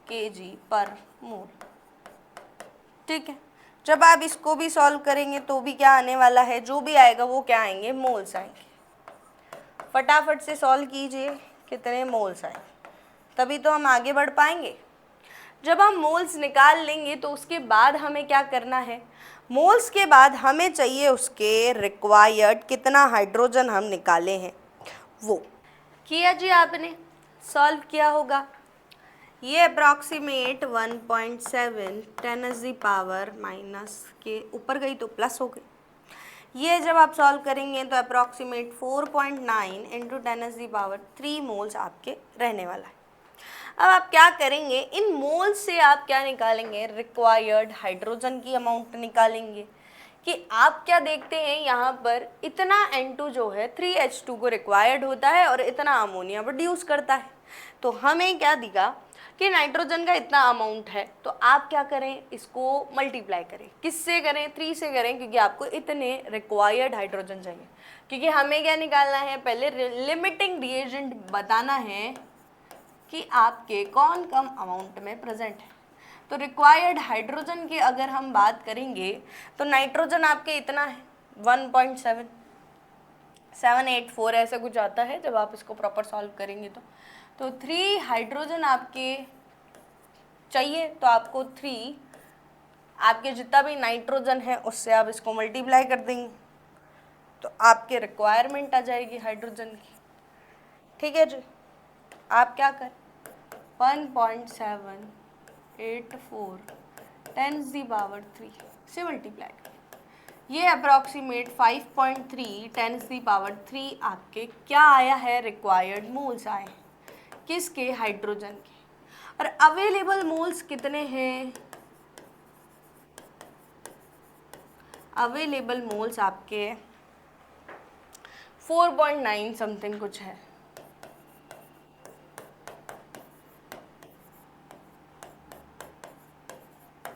kg पर मोल। ठीक है, जब आप इसको भी सॉल्व करेंगे तो भी क्या आने वाला है, जो भी आएगा वो क्या आएंगे, मोल्स आएंगे। फटाफट से सॉल्व कीजिए, कितने मोल्स आए, तभी तो हम आगे बढ़ पाएंगे। जब हम मोल्स निकाल लेंगे तो उसके बाद हमें क्या करना है, मोल्स के बाद हमें चाहिए उसके रिक्वायर्ड कितना हाइड्रोजन हम निकाले हैं वो। किया जी, आपने सॉल्व किया होगा। ये अप्रॉक्सीमेट 1.7 10⁻⁻, के ऊपर गई तो प्लस हो गई। ये जब आप सॉल्व करेंगे तो अप्रॉक्सीमेट 4.9 इंटू 10⁻³ मोल्स आपके रहने वाला है। अब आप क्या करेंगे, इन मोल्स से आप क्या निकालेंगे, रिक्वायर्ड हाइड्रोजन की अमाउंट निकालेंगे। कि आप क्या देखते हैं यहाँ पर इतना N2 जो है 3H2 को रिक्वायर्ड होता है और इतना अमोनिया प्रोड्यूस करता है, तो हमें क्या दिखा कि नाइट्रोजन का इतना अमाउंट है, तो आप क्या करें, इसको मल्टीप्लाई करें। किससे करें, 3 से करें, क्योंकि आपको इतने रिक्वायर्ड हाइड्रोजन चाहिए। क्योंकि हमें क्या निकालना है, पहले लिमिटिंग रिएजेंट बताना है कि आपके कौन कम अमाउंट में प्रेजेंट है। तो रिक्वायर्ड हाइड्रोजन की अगर हम बात करेंगे तो नाइट्रोजन आपके इतना है 1.784 ऐसा कुछ आता है जब आप इसको प्रॉपर सॉल्व करेंगे तो 3 हाइड्रोजन आपके चाहिए, तो आपको 3 आपके जितना भी नाइट्रोजन है उससे आप इसको मल्टीप्लाई कर देंगे, तो आपके रिक्वायरमेंट आ जाएगी हाइड्रोजन की। ठीक है जी, आप क्या करें, 1.784 10⁻³ से मल्टीप्लाई करें। ये अप्रॉक्सीमेट 5.3 10⁻³ आपके क्या आया है, रिक्वायर्ड मोल्स आए हैं। किसके, हाइड्रोजन के। और अवेलेबल मोल्स कितने हैं, अवेलेबल मोल्स आपके 4.9 समथिंग कुछ है।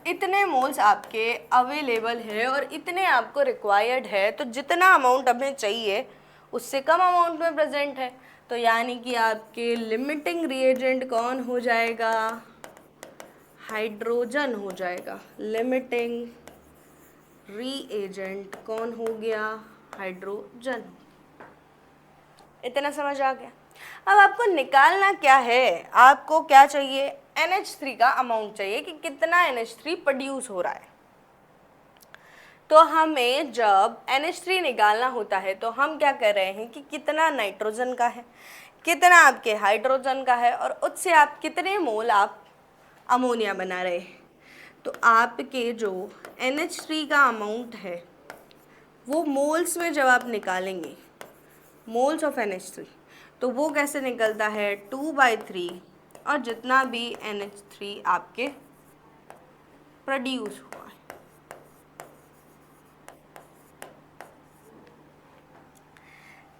इतने मोल्स आपके अवेलेबल है और इतने आपको रिक्वायर्ड है, तो जितना अमाउंट हमें चाहिए उससे कम अमाउंट में प्रेजेंट है, तो यानी कि आपके लिमिटिंग रिएजेंट कौन हो जाएगा, हाइड्रोजन हो जाएगा। लिमिटिंग रिएजेंट कौन हो गया, हाइड्रोजन। इतना समझ आ गया। अब आपको निकालना क्या है, आपको क्या चाहिए, NH3 का अमाउंट चाहिए कि कितना NH3 प्रोड्यूस हो रहा है। तो हमें जब NH3 निकालना होता है तो हम क्या कर रहे हैं कि कितना नाइट्रोजन का है, कितना आपके हाइड्रोजन का है, और उससे आप कितने मोल आप अमोनिया बना रहे हैं। तो आपके जो NH3 का अमाउंट है वो मोल्स में जब आप निकालेंगे, मोल्स ऑफ NH3, तो वो कैसे निकलता है, 2/3, और जितना भी NH3 आपके प्रोड्यूस हुआ है।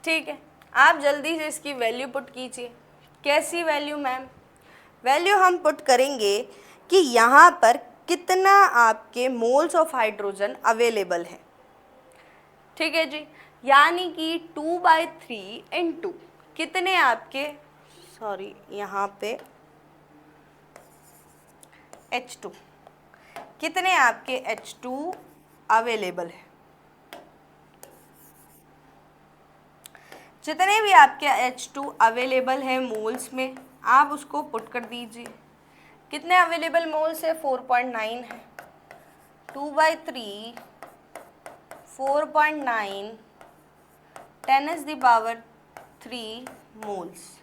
ठीक है, आप जल्दी से इसकी वैल्यू पुट कीजिए। कैसी वैल्यू मैम, वैल्यू हम पुट करेंगे कि यहाँ पर कितना आपके मोल्स ऑफ हाइड्रोजन अवेलेबल है। ठीक है जी, यानी कि 2/3 इंटू कितने आपके, सॉरी यहाँ पे H2, कितने आपके H2 अवेलेबल है। जितने भी आपके H2 अवेलेबल है मोल्स में, आप उसको पुट कर दीजिए। कितने अवेलेबल मोल्स है, 4.9 है। 2/3 4.9 10⁻³ मोल्स।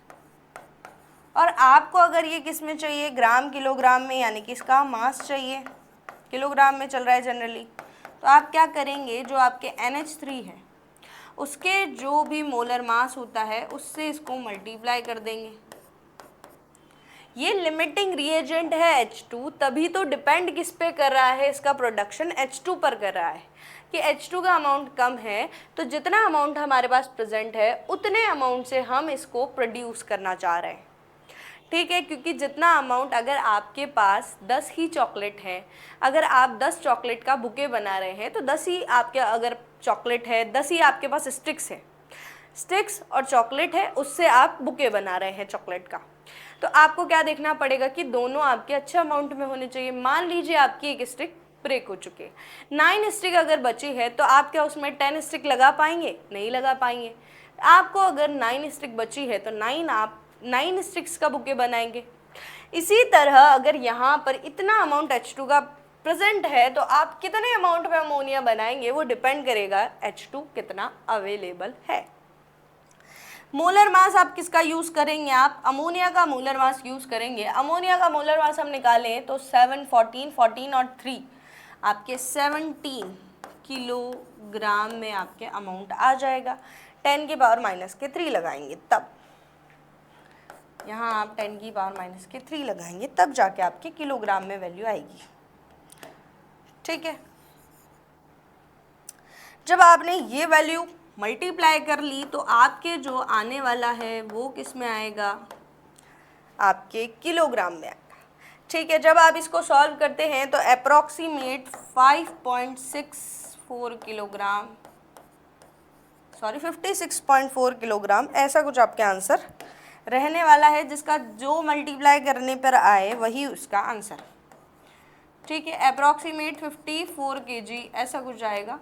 और आपको अगर ये किस में चाहिए, ग्राम किलोग्राम में, यानी कि इसका मास चाहिए, किलोग्राम में चल रहा है जनरली, तो आप क्या करेंगे, जो आपके NH3 है उसके जो भी मोलर मास होता है उससे इसको मल्टीप्लाई कर देंगे। ये लिमिटिंग रिएजेंट है H2, तभी तो डिपेंड किस पे कर रहा है, इसका प्रोडक्शन H2 पर कर रहा है कि H2 का अमाउंट कम है, तो जितना अमाउंट हमारे पास प्रेजेंट है उतने अमाउंट से हम इसको प्रोड्यूस करना चाह रहे हैं। ठीक है, क्योंकि जितना अमाउंट, अगर आपके पास 10 ही चॉकलेट है, अगर आप 10 चॉकलेट का बुके बना रहे हैं तो 10 ही आपके, अगर चॉकलेट है 10 ही आपके पास स्टिक्स है, स्टिक्स और चॉकलेट है, उससे आप बुके बना रहे हैं चॉकलेट का। तो आपको क्या देखना पड़ेगा कि दोनों आपके अच्छे अमाउंट में होने चाहिए। मान लीजिए आपकी एक स्टिक ब्रेक हो चुकी है, 9 स्टिक अगर बची है तो आप क्या उसमें 10 स्टिक लगा पाएंगे, नहीं लगा पाएंगे। आपको अगर 9 स्टिक बची है तो 9 स्टिक्स का बुके बनाएंगे। इसी तरह अगर यहाँ पर इतना अमाउंट H2 का प्रेजेंट है तो आप कितने अमाउंट में अमोनिया बनाएंगे, वो डिपेंड करेगा H2 कितना अवेलेबल है। मोलर मास आप किसका यूज़ करेंगे, आप अमोनिया का मोलर मास यूज़ करेंगे। अमोनिया का मोलर मास हम निकालें तो 7 14 14 और 3 आपके 17 किलोग्राम में आपके अमाउंट आ जाएगा। 10⁻³ लगाएंगे तब, यहाँ आप 10⁻³ लगाएंगे तब जाके आपके किलोग्राम में वैल्यू आएगी। ठीक है, जब आपने ये वैल्यू मल्टीप्लाई कर ली तो आपके जो आने वाला है वो किस में आएगा, आपके किलोग्राम में आएगा। ठीक है, जब आप इसको सॉल्व करते हैं तो अप्रॉक्सीमेट 5.64 किलोग्राम, सॉरी 56.4 किलोग्राम, ऐसा कुछ आपके आंसर रहने वाला है, जिसका जो मल्टीप्लाई करने पर आए वही उसका आंसर। ठीक है, अप्रॉक्सीमेट 54 kg ऐसा कुछ आएगा।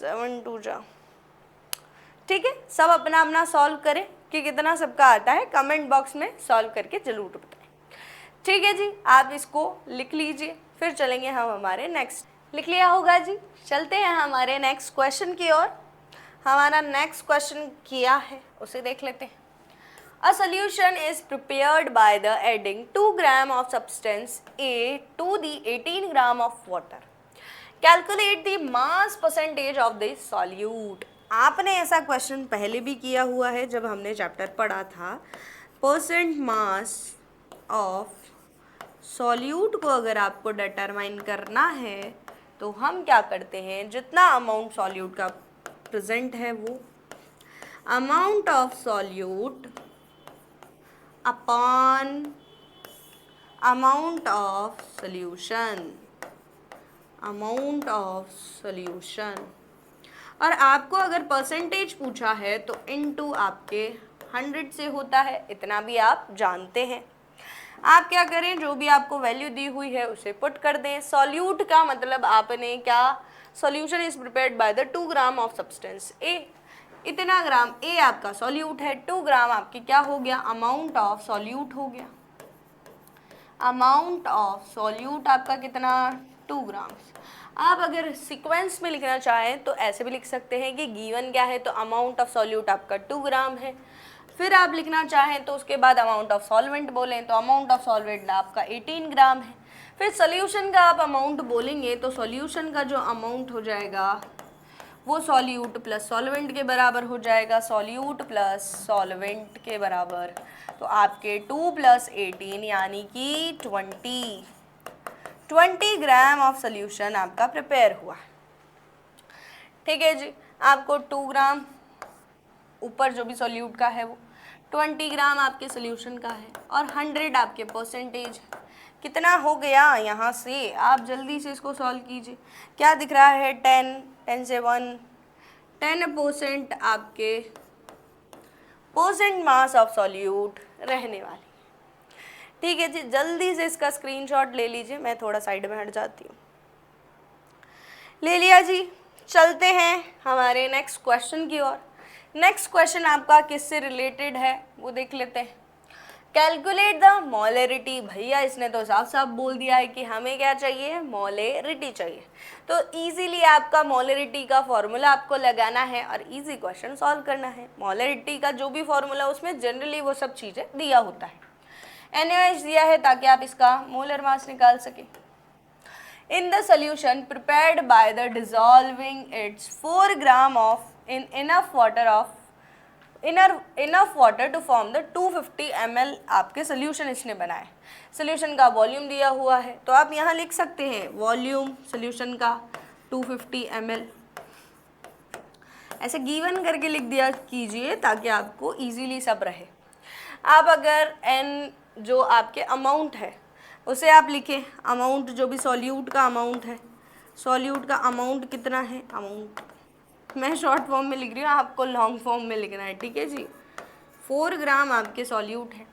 7 2 जा। ठीक है, सब अपना अपना सॉल्व करें कि कितना सबका आता है, कमेंट बॉक्स में सॉल्व करके जरूर बताएं। ठीक है जी, आप इसको लिख लीजिए, फिर चलेंगे हम हमारे नेक्स्ट। लिख लिया होगा जी, चलते हैं हमारे नेक्स्ट क्वेश्चन की ओर। हमारा नेक्स्ट क्वेश्चन क्या है उसे देख लेते हैं। A solution is prepared by the adding 2 gram of substance A to the 18 gram of water. Calculate the mass percentage of the solute. आपने ऐसा क्वेश्चन पहले भी किया हुआ है जब हमने चैप्टर पढ़ा था। परसेंट मास ऑफ सॉल्यूट को अगर आपको डिटरमाइन करना है तो हम क्या करते हैं, जितना अमाउंट सॉल्यूट का प्रेजेंट है वो amount of solute upon amount of solution, amount of solution. और आपको अगर परसेंटेज पूछा है तो इनटू आपके 100 से होता है, इतना भी आप जानते हैं। आप क्या करें, जो भी आपको वैल्यू दी हुई है उसे पुट कर दें। सॉल्यूट का मतलब आपने क्या, solution is prepared by the 2 gram of substance A, इतना ग्राम ए आपका सॉल्यूट है, 2 ग्राम आपकी क्या हो गया, अमाउंट ऑफ सॉल्यूट हो गया। अमाउंट ऑफ सॉल्यूट आपका कितना, 2 ग्राम। आप अगर सीक्वेंस में लिखना चाहें तो ऐसे भी लिख सकते हैं कि गिवन क्या है, तो अमाउंट ऑफ सॉल्यूट आपका 2 ग्राम है। फिर आप लिखना चाहें तो उसके बाद अमाउंट ऑफ सॉल्वेंट बोलें तो अमाउंट ऑफ सॉल्वेंट आपका 18 ग्राम है। फिर सॉल्यूशन का आप अमाउंट बोलेंगे तो सॉल्यूशन का जो अमाउंट हो जाएगा वो सॉल्यूट प्लस सॉल्वेंट के बराबर हो जाएगा, सॉल्यूट प्लस सॉल्वेंट के बराबर। तो आपके 2 + 18 यानी कि 20 ग्राम ऑफ सॉल्यूशन आपका प्रिपेयर हुआ। ठीक है जी, आपको 2 ग्राम ऊपर जो भी सॉल्यूट का है वो 20 ग्राम आपके सॉल्यूशन का है और 100 आपके परसेंटेज। कितना हो गया यहाँ से, आप जल्दी से इसको सॉल्व कीजिए। क्या दिख रहा है, 10 से 1, 10% आपके परसेंट मास ऑफ सॉल्यूट रहने वाली। ठीक है जी, जल्दी से इसका स्क्रीनशॉट ले लीजिए, मैं थोड़ा साइड में हट जाती हूँ। ले लिया जी, चलते हैं हमारे नेक्स्ट क्वेश्चन की ओर। नेक्स्ट क्वेश्चन आपका किससे रिलेटेड है वो देख लेते हैं। Calculate the molarity. भैया इसने तो साफ साफ बोल दिया है कि हमें क्या चाहिए, मोलरिटी चाहिए। तो इजीली आपका मोलरिटी का फॉर्मूला आपको लगाना है और इजी क्वेश्चन सॉल्व करना है। मोलरिटी का जो भी फॉर्मूला उसमें जनरली वो सब चीज़ें दिया होता है। NaOH दिया है ताकि आप इसका मोलर मास निकाल सकें। In the solution prepared by the dissolving its 4 gram of in enough water to form the 250 ml आपके सोल्यूशन इसने बनाए। सोल्यूशन का वॉल्यूम दिया हुआ है तो आप यहाँ लिख सकते हैं वॉल्यूम सोल्यूशन का 250 ml, ऐसे गिवन करके लिख दिया कीजिए ताकि आपको इजीली सब रहे। आप अगर n जो आपके अमाउंट है उसे आप लिखें, अमाउंट जो भी सॉल्यूट का अमाउंट है, सॉल्यूट का अमाउंट कितना है, अमाउंट मैं शॉर्ट फॉर्म में लिख रही हूँ, आपको लॉन्ग फॉर्म में लिखना है। ठीक है जी, 4 ग्राम आपके सॉल्यूट है,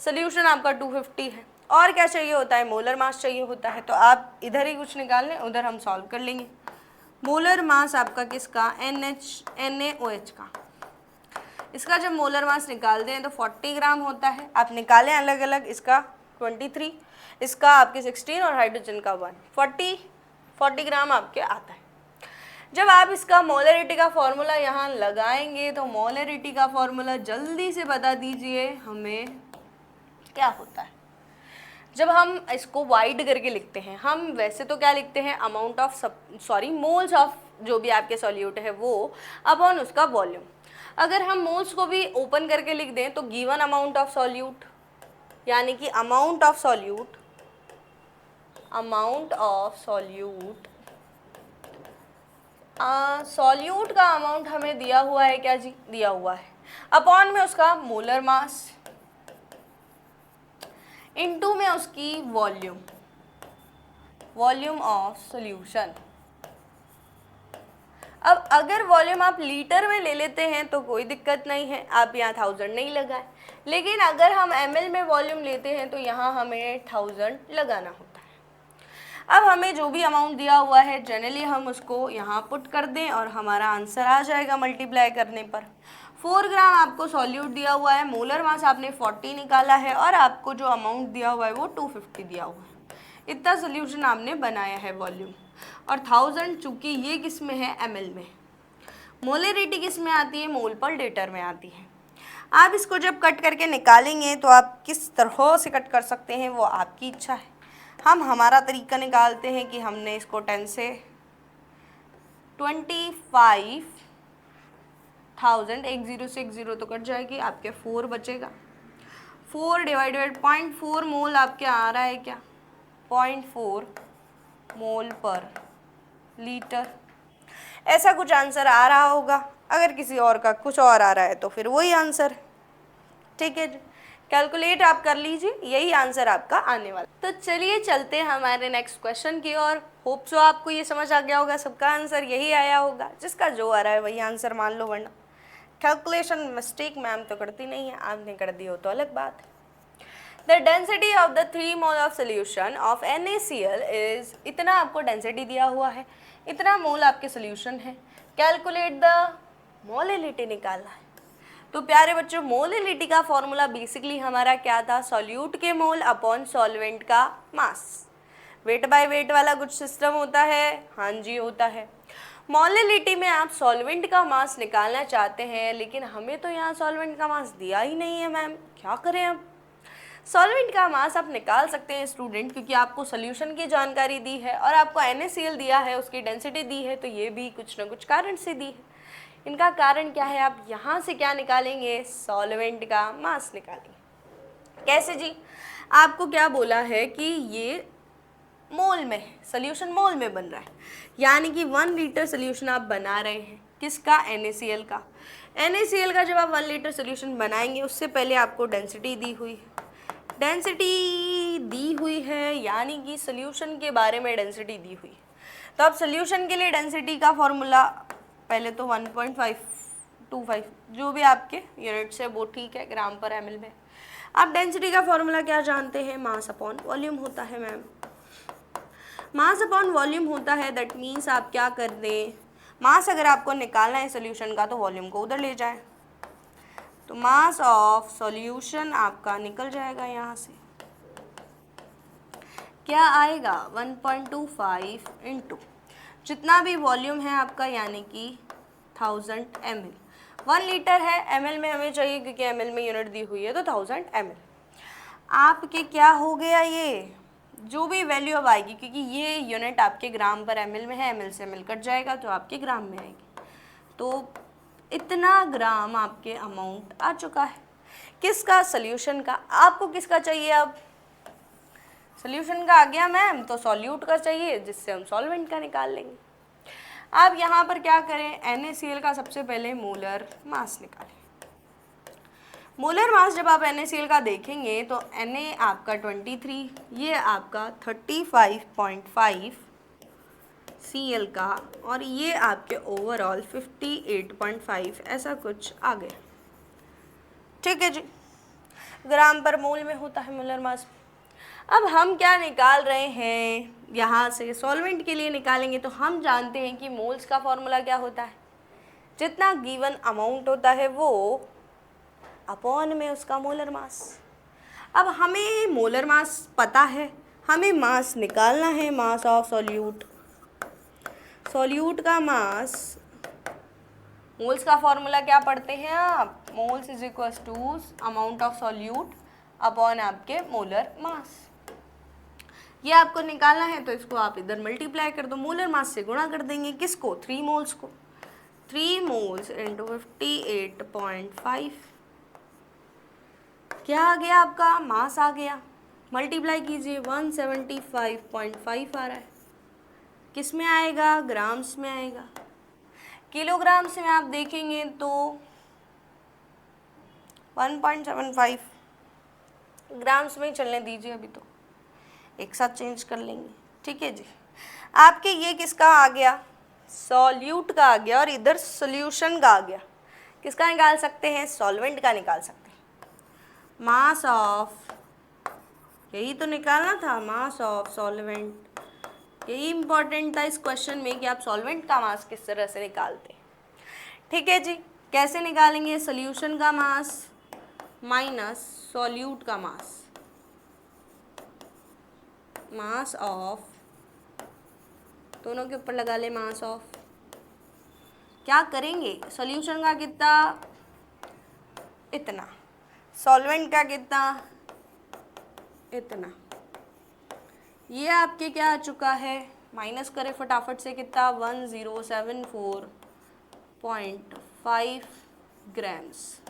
सोल्यूशन आपका 250 है और क्या चाहिए होता है, मोलर मास चाहिए होता है। तो आप इधर ही कुछ निकाल लें, उधर हम सॉल्व कर लेंगे। मोलर मास आपका किसका, NaOH का। इसका जब मोलर मास निकालते हैं तो 40 ग्राम होता है। आप निकालें अलग अलग, इसका 23, इसका आपके 16 और हाइड्रोजन का 1, 40 ग्राम आपके आता है। जब आप इसका मोलरिटी का फॉर्मूला यहाँ लगाएंगे तो मोलरिटी का फॉर्मूला जल्दी से बता दीजिए हमें क्या होता है। जब हम इसको वाइड करके लिखते हैं, हम वैसे तो क्या लिखते हैं, अमाउंट ऑफ मोल्स ऑफ जो भी आपके सॉल्यूट है वो अपॉन उसका वॉल्यूम। अगर हम मोल्स को भी ओपन करके लिख दें तो गिवन अमाउंट ऑफ सॉल्यूट, यानी कि अमाउंट ऑफ सॉल्यूट सॉल्यूट का अमाउंट हमें दिया हुआ है, क्या जी, दिया हुआ है, अपॉन में उसका मोलर मास इनटू में उसकी वॉल्यूम, वॉल्यूम ऑफ सॉल्यूशन। अब अगर वॉल्यूम आप लीटर में ले लेते हैं तो कोई दिक्कत नहीं है, आप यहाँ 1000 नहीं लगाए, लेकिन अगर हम ml में वॉल्यूम लेते हैं तो यहाँ हमें 1000 लगाना होता है। अब हमें जो भी अमाउंट दिया हुआ है जनरली हम उसको यहाँ पुट कर दें और हमारा आंसर आ जाएगा मल्टीप्लाई करने पर। 4 ग्राम आपको सॉल्यूट दिया हुआ है, मोलर मास आपने 40 निकाला है और आपको जो अमाउंट दिया हुआ है वो 250 दिया हुआ है। इतना सोल्यूशन आपने बनाया है वॉल्यूम, और 1000 चूँकि ये किस में है, ml में। मोलरिटी किस में आती है, मोल पर लीटर में आती है। आप इसको जब कट करके निकालेंगे तो आप किस तरह से कट कर सकते हैं वो आपकी इच्छा है। हम हमारा तरीका निकालते हैं कि हमने इसको 10 से 25,000, एक 0 से एक 0 तो कट जाएगी, आपके 4 बचेगा। 4 डिवाइडेड 0.4 मोल आपके आ रहा है क्या, 0.4 मोल पर लीटर, ऐसा कुछ आंसर आ रहा होगा। अगर किसी और का कुछ और आ रहा है तो फिर वही आंसर, ठीक है जी। कैलकुलेट आप कर लीजिए, यही आंसर आपका आने वाला। तो चलिए चलते हैं हमारे नेक्स्ट क्वेश्चन की ओर। होप सो आपको ये समझ आ गया होगा, सबका आंसर यही आया होगा, जिसका जो आ रहा है वही आंसर मान लो, वरना कैलकुलेशन मिस्टेक मैम तो करती नहीं है, आपने कर दी हो तो अलग बात है। The density of the 3 mole of solution of NaCl is, इतना आपको डेंसिटी दिया हुआ है, इतना मोल आपके सोल्यूशन है। कैलकुलेट द मोलिलिटी निकालना है। तो प्यारे बच्चों, मोलिलिटी का फॉर्मूला बेसिकली हमारा क्या था, सॉल्यूट के मोल अपॉन सॉल्वेंट का मास। वेट बाय वेट वाला कुछ सिस्टम होता है, हाँ जी होता है। मोलिलिटी में आप सॉल्वेंट का मास निकालना चाहते हैं, लेकिन हमें तो यहाँ सॉल्वेंट का मास दिया ही नहीं है मैम, क्या करें अब। सॉल्वेंट का मास आप निकाल सकते हैं स्टूडेंट, क्योंकि आपको सोल्यूशन की जानकारी दी है और आपको NaCl दिया है, उसकी डेंसिटी दी है, तो ये भी कुछ ना कुछ कारण से दी है। इनका कारण क्या है, आप यहाँ से क्या निकालेंगे, सॉल्वेंट का मास निकालेंगे। कैसे जी, आपको क्या बोला है कि ये मोल में है, सोल्यूशन मोल में बन रहा है, यानी कि 1 लीटर सोल्यूशन आप बना रहे हैं, किसका, NaCl का। NaCl का जब आप 1 लीटर सोल्यूशन बनाएंगे उससे पहले आपको डेंसिटी दी हुई है, डेंसिटी दी हुई है, यानी कि सोल्यूशन के बारे में डेंसिटी दी हुई है। तो अब सोल्यूशन के लिए डेंसिटी का फॉर्मूला पहले तो 1.525 जो भी आपके यूनिट्स है वो ठीक है, ग्राम पर ml में। आप डेंसिटी का फॉर्मूला क्या जानते हैं, मास अपॉन वॉल्यूम होता है मैम। मास अपॉन वॉल्यूम होता है, दैट मीन्स आप क्या कर दें, मास अगर आपको निकालना है सोल्यूशन का तो वॉल्यूम को उधर ले जाए, तो मास ऑफ सॉल्यूशन आपका निकल जाएगा यहाँ से, क्या आएगा 1.25 इंटू जितना भी वॉल्यूम है आपका, यानी कि 1000 ml। 1 लीटर है, ml में हमें चाहिए क्योंकि ml में यूनिट दी हुई है, तो 1000 ml। आपके क्या हो गया, ये जो भी वैल्यू अब आएगी, क्योंकि ये यूनिट आपके ग्राम पर ml में है, ml से ml कट जाएगा तो आपके ग्राम में आएगी, तो इतना ग्राम आपके अमाउंट आ चुका है। किसका, सोल्यूशन का। आपको किसका चाहिए, अब सोल्यूशन का आ गया मैम, तो सॉल्यूट का चाहिए, जिससे हम सॉल्वेंट का निकाल लेंगे। अब यहाँ पर क्या करें, NaCl का सबसे पहले मोलर मास निकालें। मोलर मास जब आप NaCl का देखेंगे तो Na आपका 23, ये आपका 35.5 Cl का, और ये आपके ओवरऑल 58.5, ऐसा कुछ आ गया, ठीक है जी। ग्राम पर मोल में होता है मोलर मास। अब हम क्या निकाल रहे हैं, यहाँ से सॉल्वेंट के लिए निकालेंगे, तो हम जानते हैं कि मोल्स का फॉर्मूला क्या होता है, जितना गिवन अमाउंट होता है वो अपॉन में उसका मोलर मास। अब हमें मोलर मास पता है, हमें मास निकालना है, मास ऑफ सॉल्यूट। सॉल्यूट का मास, मोल्स का फॉर्मूला क्या पढ़ते हैं आप, moles is equal to amount of solute upon आपके मोलर मास। ये आपको निकालना है तो इसको आप इधर मल्टीप्लाई कर दो, मोलर मास से गुणा कर देंगे, किसको, 3 मोल्स को। 3 मोल्स इंटू 58.5, क्या आ गया आपका, मास आ गया। मल्टीप्लाई कीजिए, 175.5 आ रहा है, किस में आएगा, ग्राम्स में आएगा। किलोग्राम्स में आप देखेंगे तो 1.75 ग्राम्स में ही चलने दीजिए, अभी तो एक साथ चेंज कर लेंगे। ठीक है जी, आपके ये किसका आ गया, सॉल्यूट का आ गया, और इधर सॉल्यूशन का आ गया। किसका निकाल सकते हैं, सॉल्वेंट का निकाल सकते हैं। मास ऑफ, यही तो निकालना था, मास ऑफ सॉल्वेंट। यही इंपॉर्टेंट था इस क्वेश्चन में कि आप सॉल्वेंट का मास किस तरह से निकालते हैं। ठीक है जी, कैसे निकालेंगे, सॉल्यूशन का मास माइनस सॉल्यूट का मास, मास ऑफ, दोनों के ऊपर लगा ले मास ऑफ। क्या करेंगे, सॉल्यूशन का कितना, इतना, सॉल्वेंट का कितना, इतना। ये आपके क्या आ चुका है, माइनस करें फटाफट से, कितना 1074.5 ग्राम्स।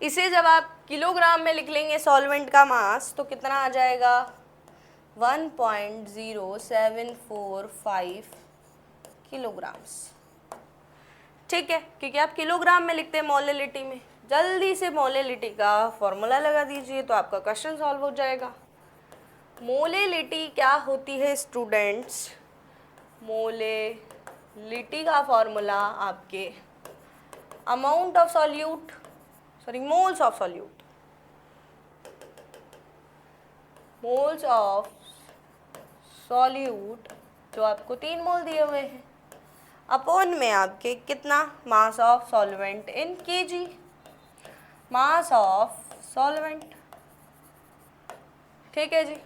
इसे जब आप किलोग्राम में लिख लेंगे सॉल्वेंट का मास तो कितना आ जाएगा, 1.0745 किलोग्राम्स। ठीक है, क्योंकि आप किलोग्राम में लिखते हैं मोलेलिटी में। जल्दी से मोलेलिटी का फॉर्मूला लगा दीजिए तो आपका क्वेश्चन सॉल्व हो जाएगा। मोलेलिटी क्या होती है स्टूडेंट्स, मोलेलिटी का फॉर्मूला आपके amount of solute, sorry moles of solute, moles of solute जो आपको 3 मोल दिए हुए हैं, अपॉन में आपके कितना, mass of solvent in KG, mass of solvent. ठीक है जी,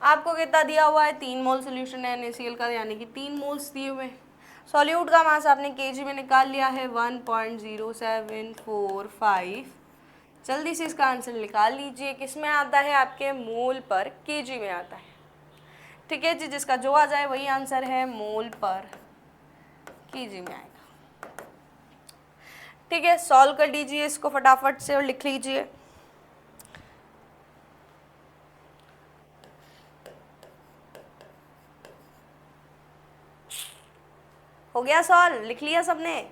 आपको कितना दिया हुआ है, 3 मोल सोल्यूशन है NaCl का, यानी कि 3 मोल्स दिए हुए हैं। सॉल्यूट का मास आपने केजी में निकाल लिया है 1.0745। जल्दी से इसका आंसर निकाल लीजिए, किस में आता है, आपके मोल पर केजी में आता है। ठीक है जी, जिसका जो आ जाए वही आंसर है, मोल पर केजी में आएगा। ठीक है, सॉल्व कर लीजिए इसको फटाफट से और लिख लीजिए। हो गया सॉल्व, लिख लिया सबने।